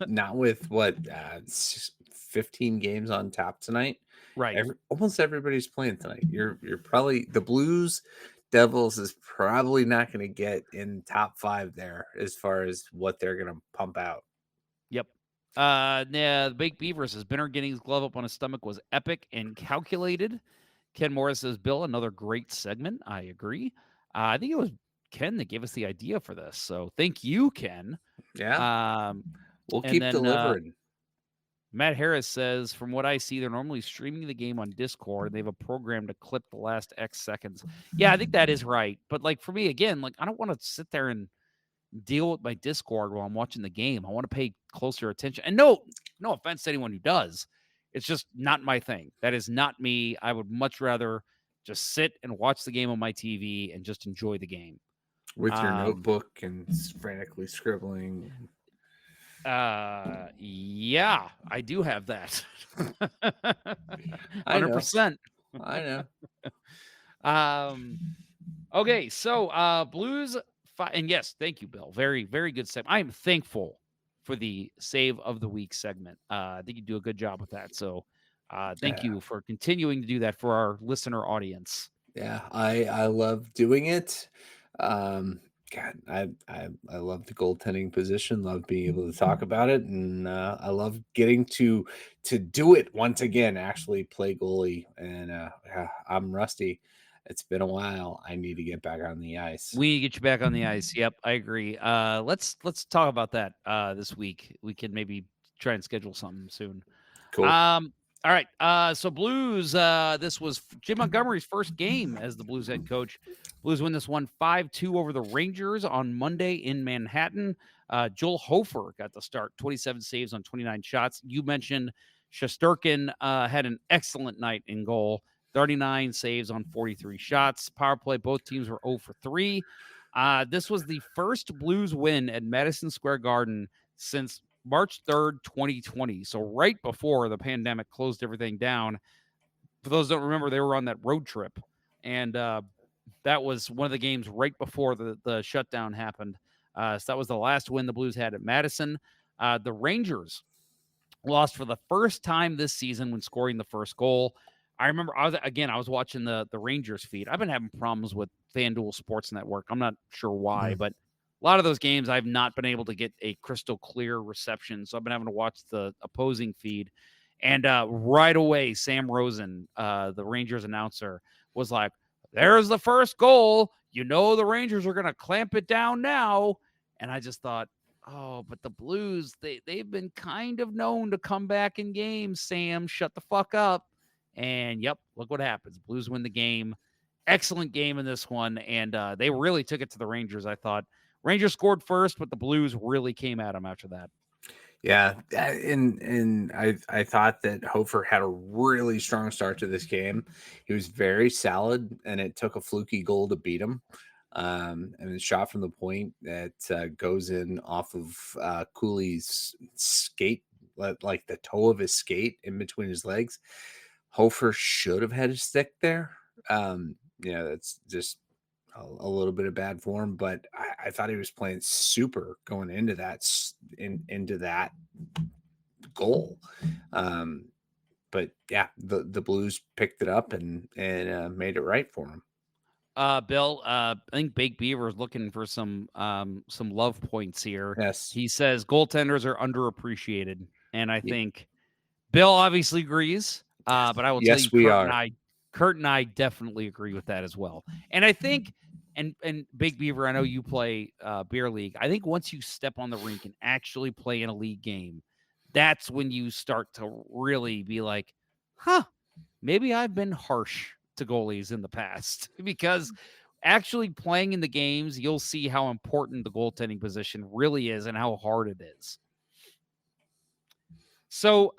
what 15 games on tap tonight. Right. Almost everybody's playing tonight. You're probably the Blues Devils is probably not going to get in top 5 there as far as what they're going to pump out. Yep. Yeah, the Baked Beaver says Benner getting his glove up on his stomach was epic and calculated. Ken Morris says, Bill, another great segment. I agree. I think it was Ken that gave us the idea for this. So thank you, Ken. Yeah. We'll and keep then, delivering. Matt Harris says, from what I see, they're normally streaming the game on Discord, and they have a program to clip the last X seconds. Yeah, I think that is right. But like for me, again, like I don't want to sit there and deal with my Discord while I'm watching the game. I want to pay closer attention. And no offense to anyone who does. It's just not my thing. That is not me. I would much rather just sit and watch the game on my TV and just enjoy the game. With your notebook and frantically scribbling. Yeah, I do have that. 100%. I know. Okay, so Blues and yes, thank you, Bill. Very, very good segment. I am thankful for the save of the week segment. I think you do a good job with that. So thank you for continuing to do that for our listener audience. Yeah, I love doing it. God, I love the goaltending position. Love being able to talk about it, and I love getting to do it once again. Actually, play goalie, and I'm rusty. It's been a while. I need to get back on the ice. We need to get you back on the ice. Yep, I agree. Let's talk about that this week. We can maybe try and schedule something soon. Cool. All right. So Blues, this was Jim Montgomery's first game as the Blues head coach. Blues win this one 5-2 over the Rangers on Monday in Manhattan. Joel Hofer got the start, 27 saves on 29 shots. You mentioned Shesterkin had an excellent night in goal, 39 saves on 43 shots. Power play, both teams were 0 for 3. This was the first Blues win at Madison Square Garden since March 3rd, 2020. So right before the pandemic closed everything down. For those who don't remember, they were on that road trip. And that was one of the games right before the shutdown happened. So that was the last win the Blues had at Madison. The Rangers lost for the first time this season when scoring the first goal. I remember I was watching the Rangers feed. I've been having problems with FanDuel Sports Network. I'm not sure why, but a lot of those games I've not been able to get a crystal clear reception. So I've been having to watch the opposing feed. And right away, Sam Rosen, the Rangers announcer, was like, there's the first goal. You know the Rangers are going to clamp it down now. And I just thought, oh, but the Blues, they've been kind of known to come back in games, Sam. Shut the fuck up. And, yep, look what happens. Blues win the game. Excellent game in this one. And they really took it to the Rangers, I thought. Rangers scored first, but the Blues really came at them after that. Yeah, and I thought that Hofer had a really strong start to this game. He was very solid, and it took a fluky goal to beat him. And a shot from the point that goes in off of Cooley's skate, like the toe of his skate in between his legs. Hofer should have had his stick there. That's just a little bit of bad form, but I thought he was playing super going into that goal. But yeah, the Blues picked it up and made it right for him. Bill, I think Baked Beaver is looking for some love points here. Yes, he says goaltenders are underappreciated, and I think Bill obviously agrees. But I will tell you, Kurt and I definitely agree with that as well. And I think, and Big Beaver, I know you play beer league. I think once you step on the rink and actually play in a league game, that's when you start to really be like, maybe I've been harsh to goalies in the past. Because actually playing in the games, you'll see how important the goaltending position really is and how hard it is. So,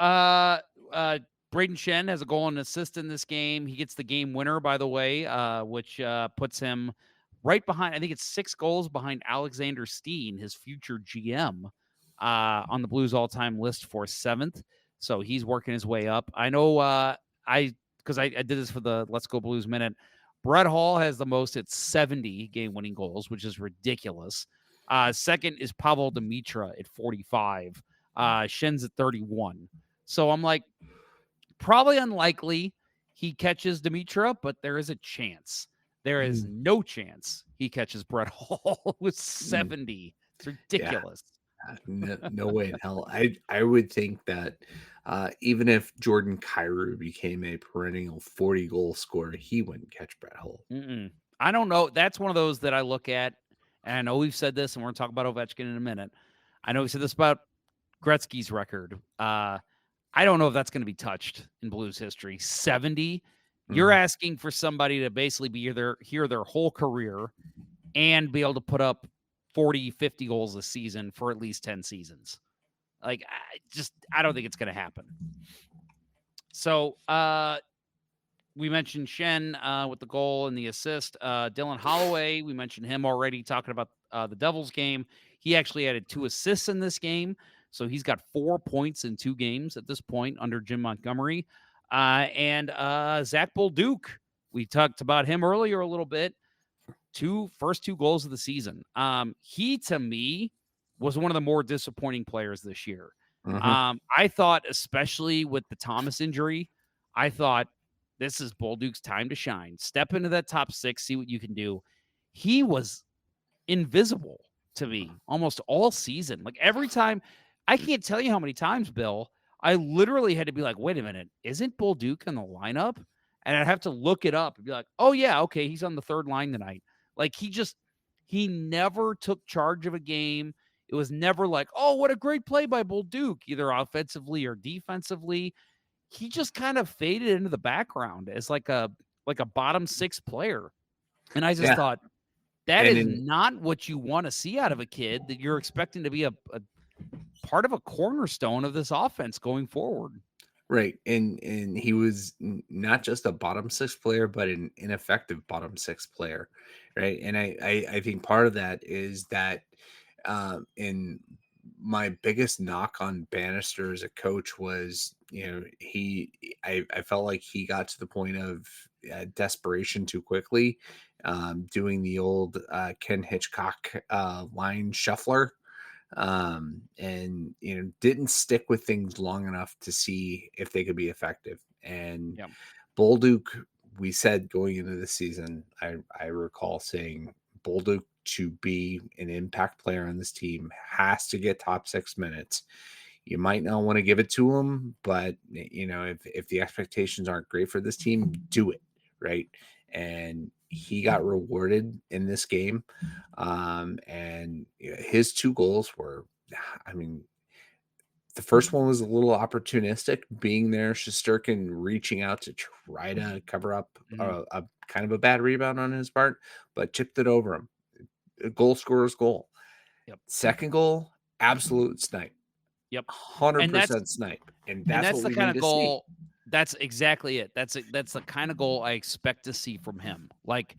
Braden Shen has a goal and assist in this game. He gets the game winner, by the way, which puts him right behind. I think it's 6 goals behind Alexander Steen, his future GM, on the Blues all-time list for 7th. So he's working his way up. I know because I did this for the Let's Go Blues Minute. Brett Hall has the most at 70 game-winning goals, which is ridiculous. Second is Pavel Demitra at 45. Shen's at 31. So I'm like, probably unlikely he catches Demitra, but there is a chance. There is no chance he catches Brett Hall with 70. It's ridiculous. No way in hell. I would think that even if Jordan Kyrou became a perennial 40 goal scorer, he wouldn't catch Brett Hull. I don't know. That's one of those that I look at, and I know we've said this, and we're going to talk about Ovechkin in a minute. I know we said this about Gretzky's record. I don't know if that's going to be touched in Blues history. 70. You're asking for somebody to basically be here their whole career and be able to put up 40, 50 goals a season for at least 10 seasons. Like, I don't think it's going to happen. So, we mentioned Shen with the goal and the assist. Dylan Holloway, we mentioned him already talking about the Devils game. He actually added 2 assists in this game. So he's got 4 points in 2 games at this point under Jim Montgomery. And Zach Bolduc, we talked about him earlier a little bit. First 2 goals of the season. He, to me, was one of the more disappointing players this year. I thought, especially with the Thomas injury, I thought this is Bolduc's time to shine. Step into that top 6, see what you can do. He was invisible to me almost all season. Like every time, I can't tell you how many times, Bill, I literally had to be like, wait a minute, isn't Bolduc in the lineup? And I'd have to look it up and be like, oh yeah, okay, he's on the 3rd line tonight. Like he never took charge of a game. It was never like, oh, what a great play by Bolduc, either offensively or defensively. He just kind of faded into the background as like a bottom 6 player. And I just thought that is not what you want to see out of a kid that you're expecting to be a part of a cornerstone of this offense going forward. Right. And he was not just a bottom 6 player, but an ineffective bottom 6 player. Right. And I think part of that is that in my biggest knock on Bannister as a coach was, I felt like he got to the point of desperation too quickly, doing the old Ken Hitchcock line shuffler, and didn't stick with things long enough to see if they could be effective. And Bolduc, we said going into the season, I recall saying Bolduc, to be an impact player on this team, has to get top 6 minutes. You might not want to give it to him, but if the expectations aren't great for this team, do it, right? And he got rewarded in this game. And his 2 goals were, the first one was a little opportunistic, being there, Shesterkin reaching out to try to cover up a kind of a bad rebound on his part, but chipped it over him. A goal scorer's goal. Second goal, absolute snipe. 100% snipe. And that's what the we kind need of to goal. see. That's exactly it. That's the kind of goal I expect to see from him. Like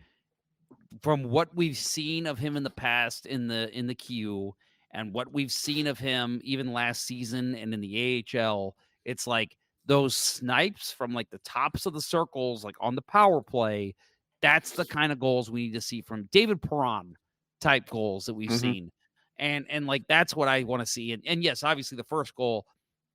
from what we've seen of him in the past in the queue and what we've seen of him even last season and in the AHL, it's like those snipes from like the tops of the circles, like on the power play. That's the kind of goals we need to see from David Perron type goals that we've seen. And like, that's what I want to see. And yes, obviously the first goal,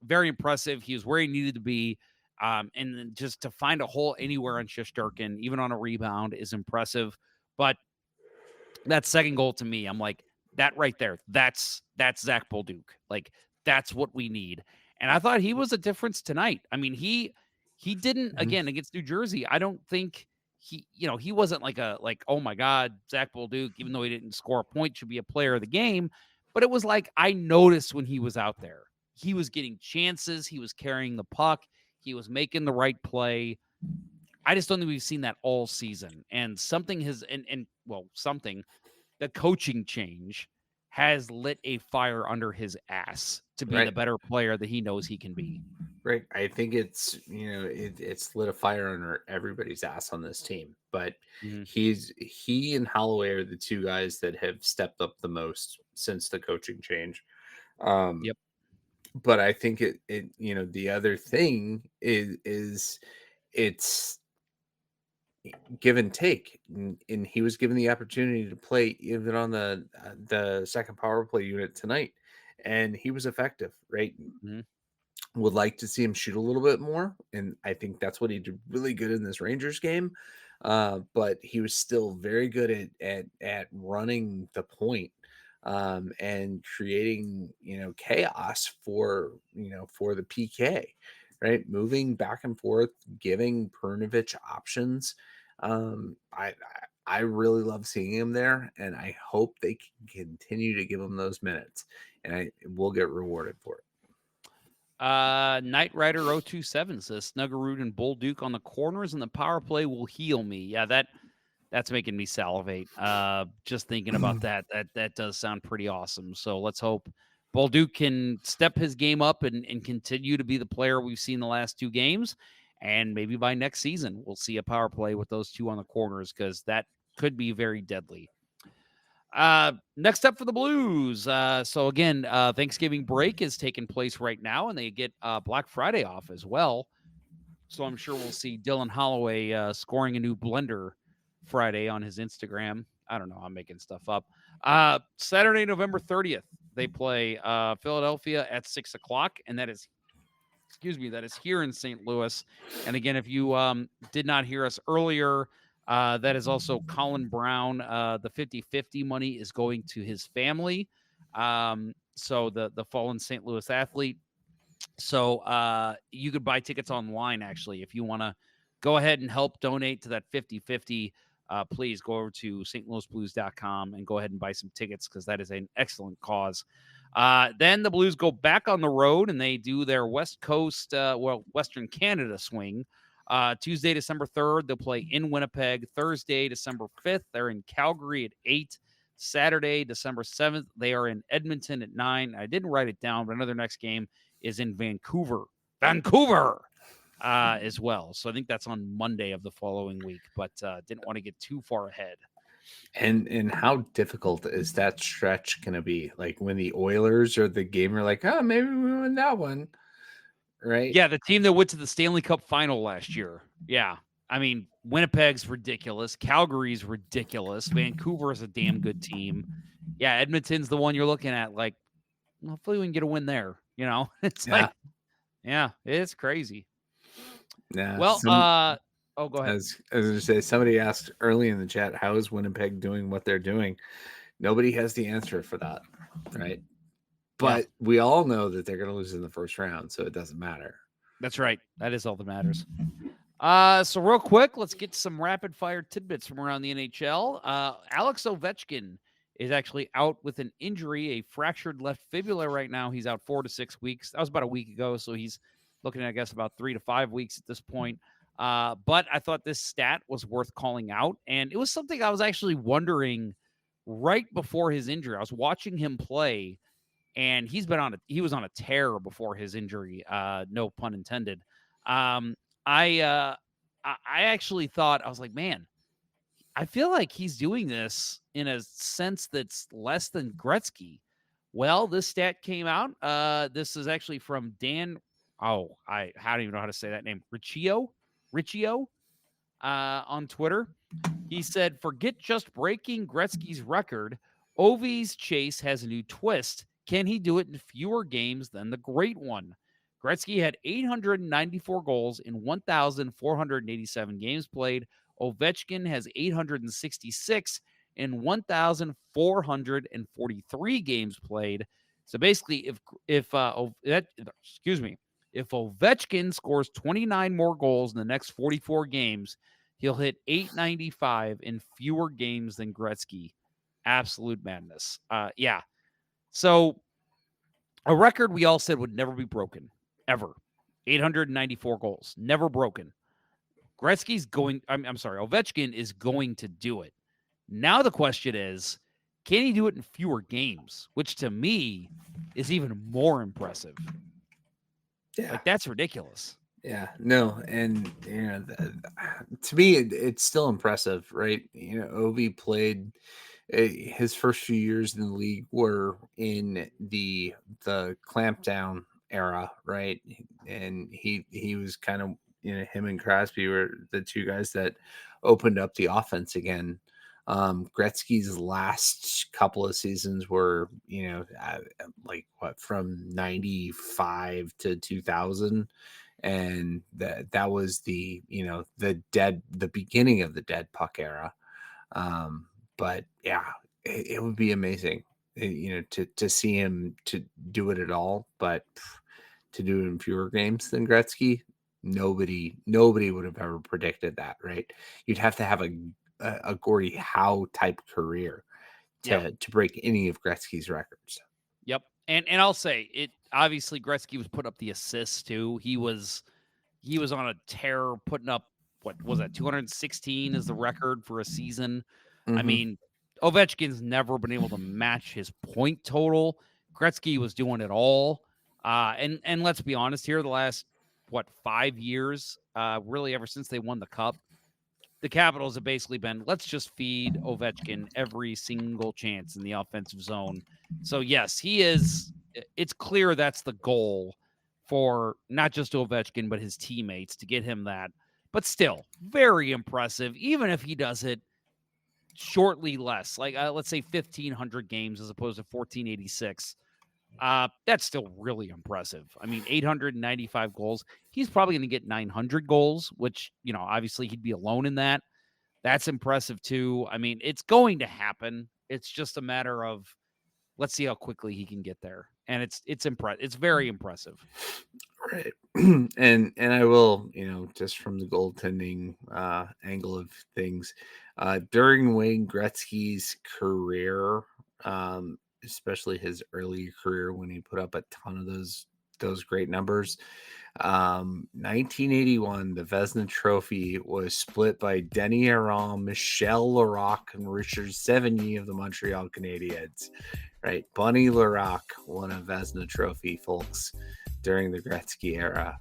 very impressive. He was where he needed to be. And then just to find a hole anywhere on Shesterkin, even on a rebound, is impressive. But that second goal to me, I'm like, that right there, that's Zach Bolduc. Like, that's what we need. And I thought he was a difference tonight. I mean, he didn't, again, against New Jersey, I don't think he wasn't like, oh my God, Zach Bolduc, even though he didn't score a point, should be a player of the game. But it was like, I noticed when he was out there, he was getting chances. He was carrying the puck. He was making the right play. I just don't think we've seen that all season. And something has, the coaching change has lit a fire under his ass to be the better player that he knows he can be. Right. I think it's, it's lit a fire under everybody's ass on this team, but he and Holloway are the 2 guys that have stepped up the most since the coaching change. But I think it the other thing is it's give and take, and he was given the opportunity to play even on the second power play unit tonight, and he was effective, right? Would like to see him shoot a little bit more, and I think that's what he did really good in this Rangers game. but he was still very good at running the point, and creating, chaos for the PK, right? Moving back and forth, giving Pernovich options. I really love seeing him there, and I hope they can continue to give him those minutes, and I will get rewarded for it. Knight Rider 027 says Snuggerud and Bull Duke on the corners and the power play will heal me. Yeah, that's making me salivate. Just thinking about that does sound pretty awesome. So let's hope Bull Duke can step his game up and continue to be the player we've seen the last 2 games. And maybe by next season, we'll see a power play with those 2 on the corners, because that could be very deadly. Next up for the Blues. So again, Thanksgiving break is taking place right now, and they get Black Friday off as well. So I'm sure we'll see Dylan Holloway scoring a new blender Friday on his Instagram. I don't know. I'm making stuff up. Saturday, November 30th, they play Philadelphia at 6:00, and that is here in St. Louis. And again, if you did not hear us earlier, that is also Colin Brown. The 50-50 money is going to his family. So the fallen St. Louis athlete. So you could buy tickets online, actually. If you want to go ahead and help donate to that 50-50, please go over to stlouisblues.com and go ahead and buy some tickets, because that is an excellent cause. Then the Blues go back on the road, and they do their West Coast, Western Canada swing. Tuesday, December 3rd, they'll play in Winnipeg. Thursday, December 5th, they're in Calgary at 8. Saturday, December 7th, they are in Edmonton at 9. I didn't write it down, but another next game is in Vancouver as well. So I think that's on Monday of the following week, but didn't want to get too far ahead. And how difficult is that stretch going to be? Like when the Oilers or the game are like, oh, maybe we win that one, right? Yeah, the team that went to the Stanley Cup final last year. Yeah. I mean, Winnipeg's ridiculous. Calgary's ridiculous. Vancouver is a damn good team. Yeah, Edmonton's the one you're looking at. Like, hopefully we can get a win there. It's like, yeah, it's crazy. Yeah. Well, go ahead. As I was going to say, somebody asked early in the chat, how is Winnipeg doing what they're doing? Nobody has the answer for that, right? But we all know that they're going to lose in the first round, so it doesn't matter. That's right. That is all that matters. So real quick, let's get some rapid fire tidbits from around the NHL. Alex Ovechkin is actually out with an injury, a fractured left fibula right now. He's out 4 to 6 weeks. That was about a week ago, so he's looking at, I guess, about 3 to 5 weeks at this point. But I thought this stat was worth calling out, and it was something I was actually wondering right before his injury. I was watching him play, and he was on a tear before his injury. No pun intended. I actually thought, I was like, man, I feel like he's doing this in a sense that's less than Gretzky. Well, this stat came out. This is actually from Dan. Oh, I don't even know how to say that name. Riccio on Twitter. He said, forget just breaking Gretzky's record. Ovi's chase has a new twist. Can he do it in fewer games than the great one? Gretzky had 894 goals in 1,487 games played. Ovechkin has 866 in 1,443 games played. So basically, if Ovechkin scores 29 more goals in the next 44 games, he'll hit 895 in fewer games than Gretzky. Absolute madness. Yeah. So a record we all said would never be broken, ever. 894 goals, never broken. Ovechkin is going to do it. Now the question is, can he do it in fewer games? Which to me is even more impressive. Yeah. Like, that's ridiculous. Yeah, no. And, to me, it's still impressive, right? Ovi played his first few years in the league were in the clampdown era, right? And he was kind of, him and Crosby were the two guys that opened up the offense again. Gretzky's last couple of seasons were, from 95 to 2000. and that was the the beginning of the dead puck era. But yeah, it would be amazing, to see him to do it at all, but to do it in fewer games than Gretzky. Nobody would have ever predicted that, right? You'd have to have a Gordie Howe type career to break any of Gretzky's records. Yep. And I'll say it, obviously Gretzky was putting up the assists too. He was on a tear, putting up, what was that, 216 is the record for a season. I mean, Ovechkin's never been able to match his point total. Gretzky was doing it all. And let's be honest here, the last 5 years, really ever since they won the cup, the Capitals have basically been, let's just feed Ovechkin every single chance in the offensive zone. So yes, it's clear that's the goal for not just Ovechkin, but his teammates, to get him that. But still, very impressive, even if he does it shortly less, like let's say 1,500 games as opposed to 1,486. That's still really impressive. I mean, 895 goals. He's probably going to get 900 goals, which, obviously he'd be alone in that. That's impressive too. I mean, it's going to happen. It's just a matter of, let's see how quickly he can get there. And it's very impressive. Right. And I will, just from the goaltending angle of things, during Wayne Gretzky's career, especially his early career when he put up a ton of those great numbers, 1981, the Vezina Trophy was split by Denis Aron, Michel Larocque, and Richard Sevigny of the Montreal Canadiens. Right, Bunny Larocque won a Vezina Trophy, folks, during the Gretzky era.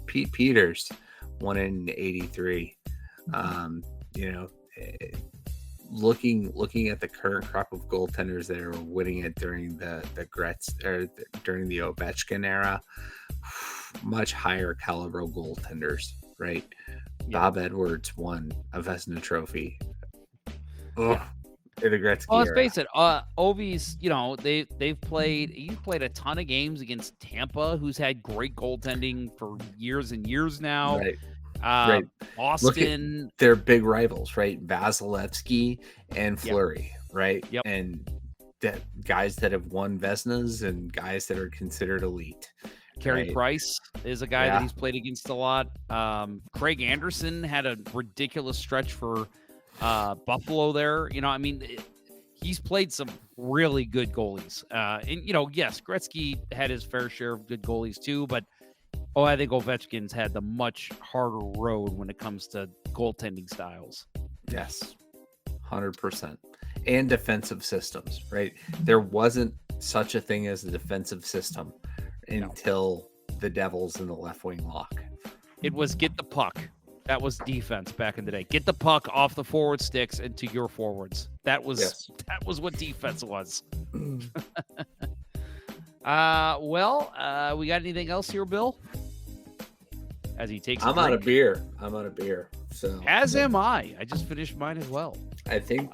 Pete Peters won in '83. Looking at the current crop of goaltenders that are winning it during the during the Ovechkin era, much higher caliber goaltenders, right? Yeah. Bob Edwards won a Vezina Trophy. In the Gretzky well, let's era. face it, Ovi's, he's played a ton of games against Tampa, who's had great goaltending for years and years now. Right. Right. Boston, they're big rivals, right? Vasilevsky and Fleury, right? Yep. And guys that have won Vezinas and guys that are considered elite. Carey Price is a guy that he's played against a lot. Craig Anderson had a ridiculous stretch for Buffalo there. He's played some really good goalies. And yes, Gretzky had his fair share of good goalies too, but I think Ovechkin's had the much harder road when it comes to goaltending styles. Yes, 100%. And defensive systems, right? There wasn't such a thing as a defensive system until the Devils in the left wing lock. It was get the puck. That was defense back in the day. Get the puck off the forward sticks into your forwards. That was what defense was. We got anything else here, Bill? As he takes I'm out of beer. So as am I. I just finished mine as well. I think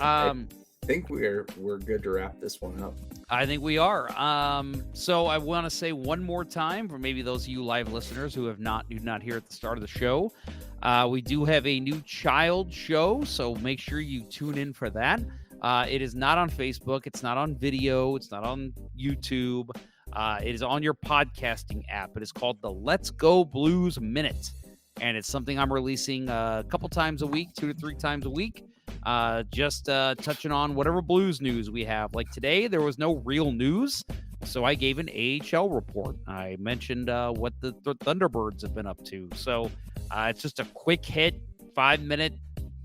we're good to wrap this one up. I think we are. So I want to say one more time for maybe those of you live listeners who did not hear at the start of the show. We do have a new child show, so make sure you tune in for that. It is not on Facebook. It's not on video. It's not on YouTube. It is on your podcasting app. It is called the Let's Go Blues Minute, and it's something I'm releasing a couple times a week, 2 to 3 times a week, just touching on whatever Blues news we have. Like today, there was no real news, so I gave an AHL report. I mentioned what the Thunderbirds have been up to. So it's just a quick hit, 5-minute,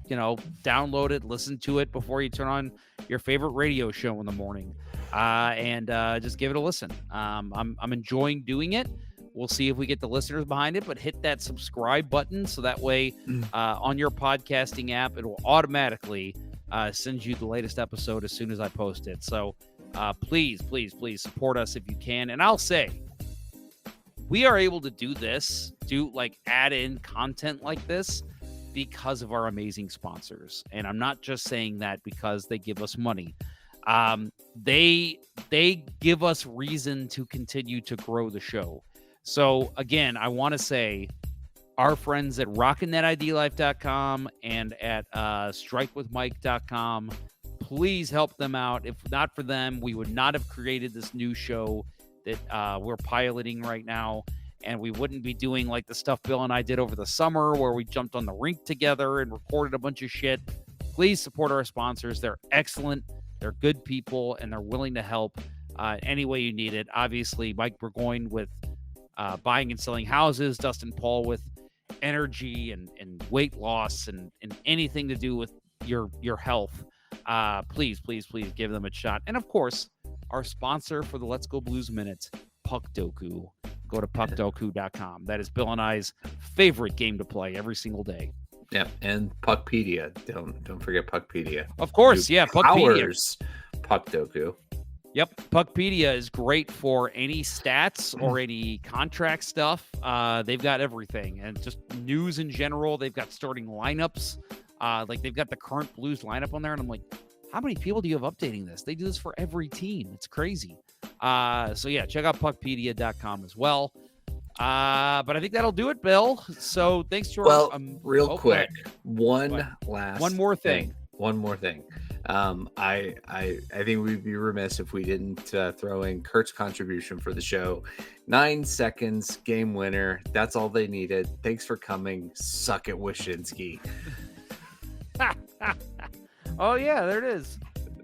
download it, listen to it before you turn on your favorite radio show in the morning. And just give it a listen. I'm enjoying doing it. We'll see if we get the listeners behind it, but hit that subscribe button so that way on your podcasting app, it will automatically send you the latest episode as soon as I post it. So please support us if you can. And I'll say, we are able to do this, add in content like this because of our amazing sponsors. And I'm not just saying that because they give us money. They give us reason to continue to grow the show. So, again, I want to say our friends at rockinthatidlife.com and at strikewithmike.com, please help them out. If not for them, we would not have created this new show that we're piloting right now. And we wouldn't be doing like the stuff Bill and I did over the summer where we jumped on the rink together and recorded a bunch of shit. Please support our sponsors. They're excellent. They're good people, and they're willing to help any way you need it. Obviously, Mike Burgoyne with buying and selling houses, Dustin Paul with energy and weight loss and anything to do with your health. Please give them a shot. And, of course, our sponsor for the Let's Go Blues Minute, Puck Doku. Go to puckdoku.com. That is Bill and I's favorite game to play every single day. Yeah, and Puckpedia. Don't forget Puckpedia. Of course, yeah, Puckpedia. Puck Doku. Yep, Puckpedia is great for any stats or any contract stuff. They've got everything, and just news in general. They've got starting lineups. Like they've got the current Blues lineup on there, and I'm like, how many people do you have updating this? They do this for every team. It's crazy. So yeah, check out puckpedia.com as well. But I think that'll do it, Bill. So thanks to our real quick, one more thing. I think we'd be remiss if we didn't throw in Kurt's contribution for the show. 9 seconds, game winner. That's all they needed. Thanks for coming. Suck it, Wyshynski. Oh yeah, there it is.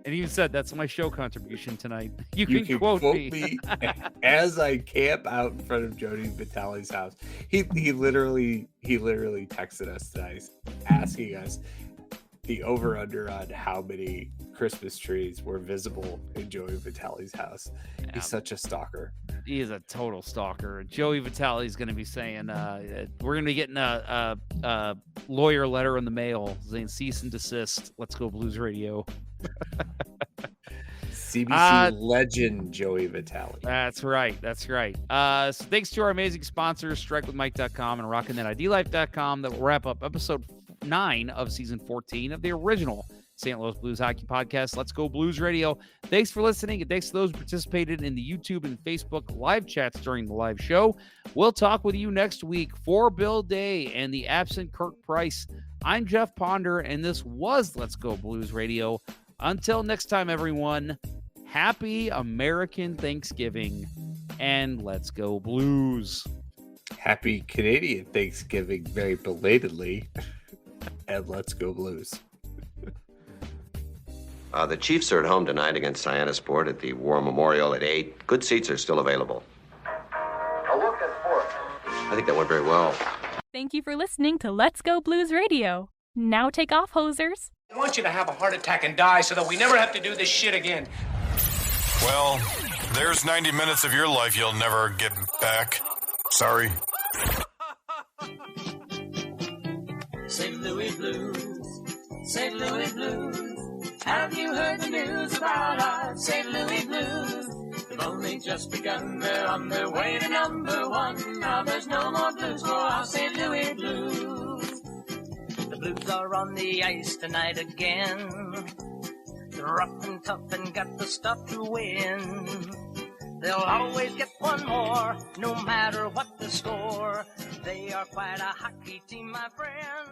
And you said that's my show contribution tonight. You can quote me as I camp out in front of Jody Vitale's house. He literally texted us tonight asking us the over-under on how many Christmas trees were visible in Joey Vitale's house. Yeah. He's such a stalker. He is a total stalker. Joey Vitale is going to be saying, we're going to be getting a lawyer letter in the mail saying cease and desist. Let's Go Blues Radio. CBC legend Joey Vitale. That's right. So thanks to our amazing sponsors, strikewithmike.com and rockinthatidlife.com. That will wrap up episode 9 of season 14 of the original St. Louis Blues Hockey Podcast, Let's Go Blues Radio. Thanks for listening, and thanks to those who participated in the YouTube and Facebook live chats during the live show. We'll talk with you next week for Bill Day and the absent Kirk Price. I'm Jeff Ponder, and this was Let's Go Blues Radio. Until next time, everyone, happy American Thanksgiving, and Let's Go Blues. Happy Canadian Thanksgiving, very belatedly, and Let's Go Blues. The Chiefs are at home tonight against Cyanosport at the War Memorial at 8. Good seats are still available. A look at fourth. I think that went very well. Thank you for listening to Let's Go Blues Radio. Now take off, hosers. I want you to have a heart attack and die so that we never have to do this shit again. Well, there's 90 minutes of your life you'll never get back. Sorry. St. Louis Blues, St. Louis Blues. Have you heard the news about our St. Louis Blues? They've only just begun, they're on their way to number 1. Now there's no more blues for our St. Louis Blues. The Blues are on the ice tonight again. They're rough and tough and got the stuff to win. They'll always get one more, no matter what the score. They are quite a hockey team, my friend.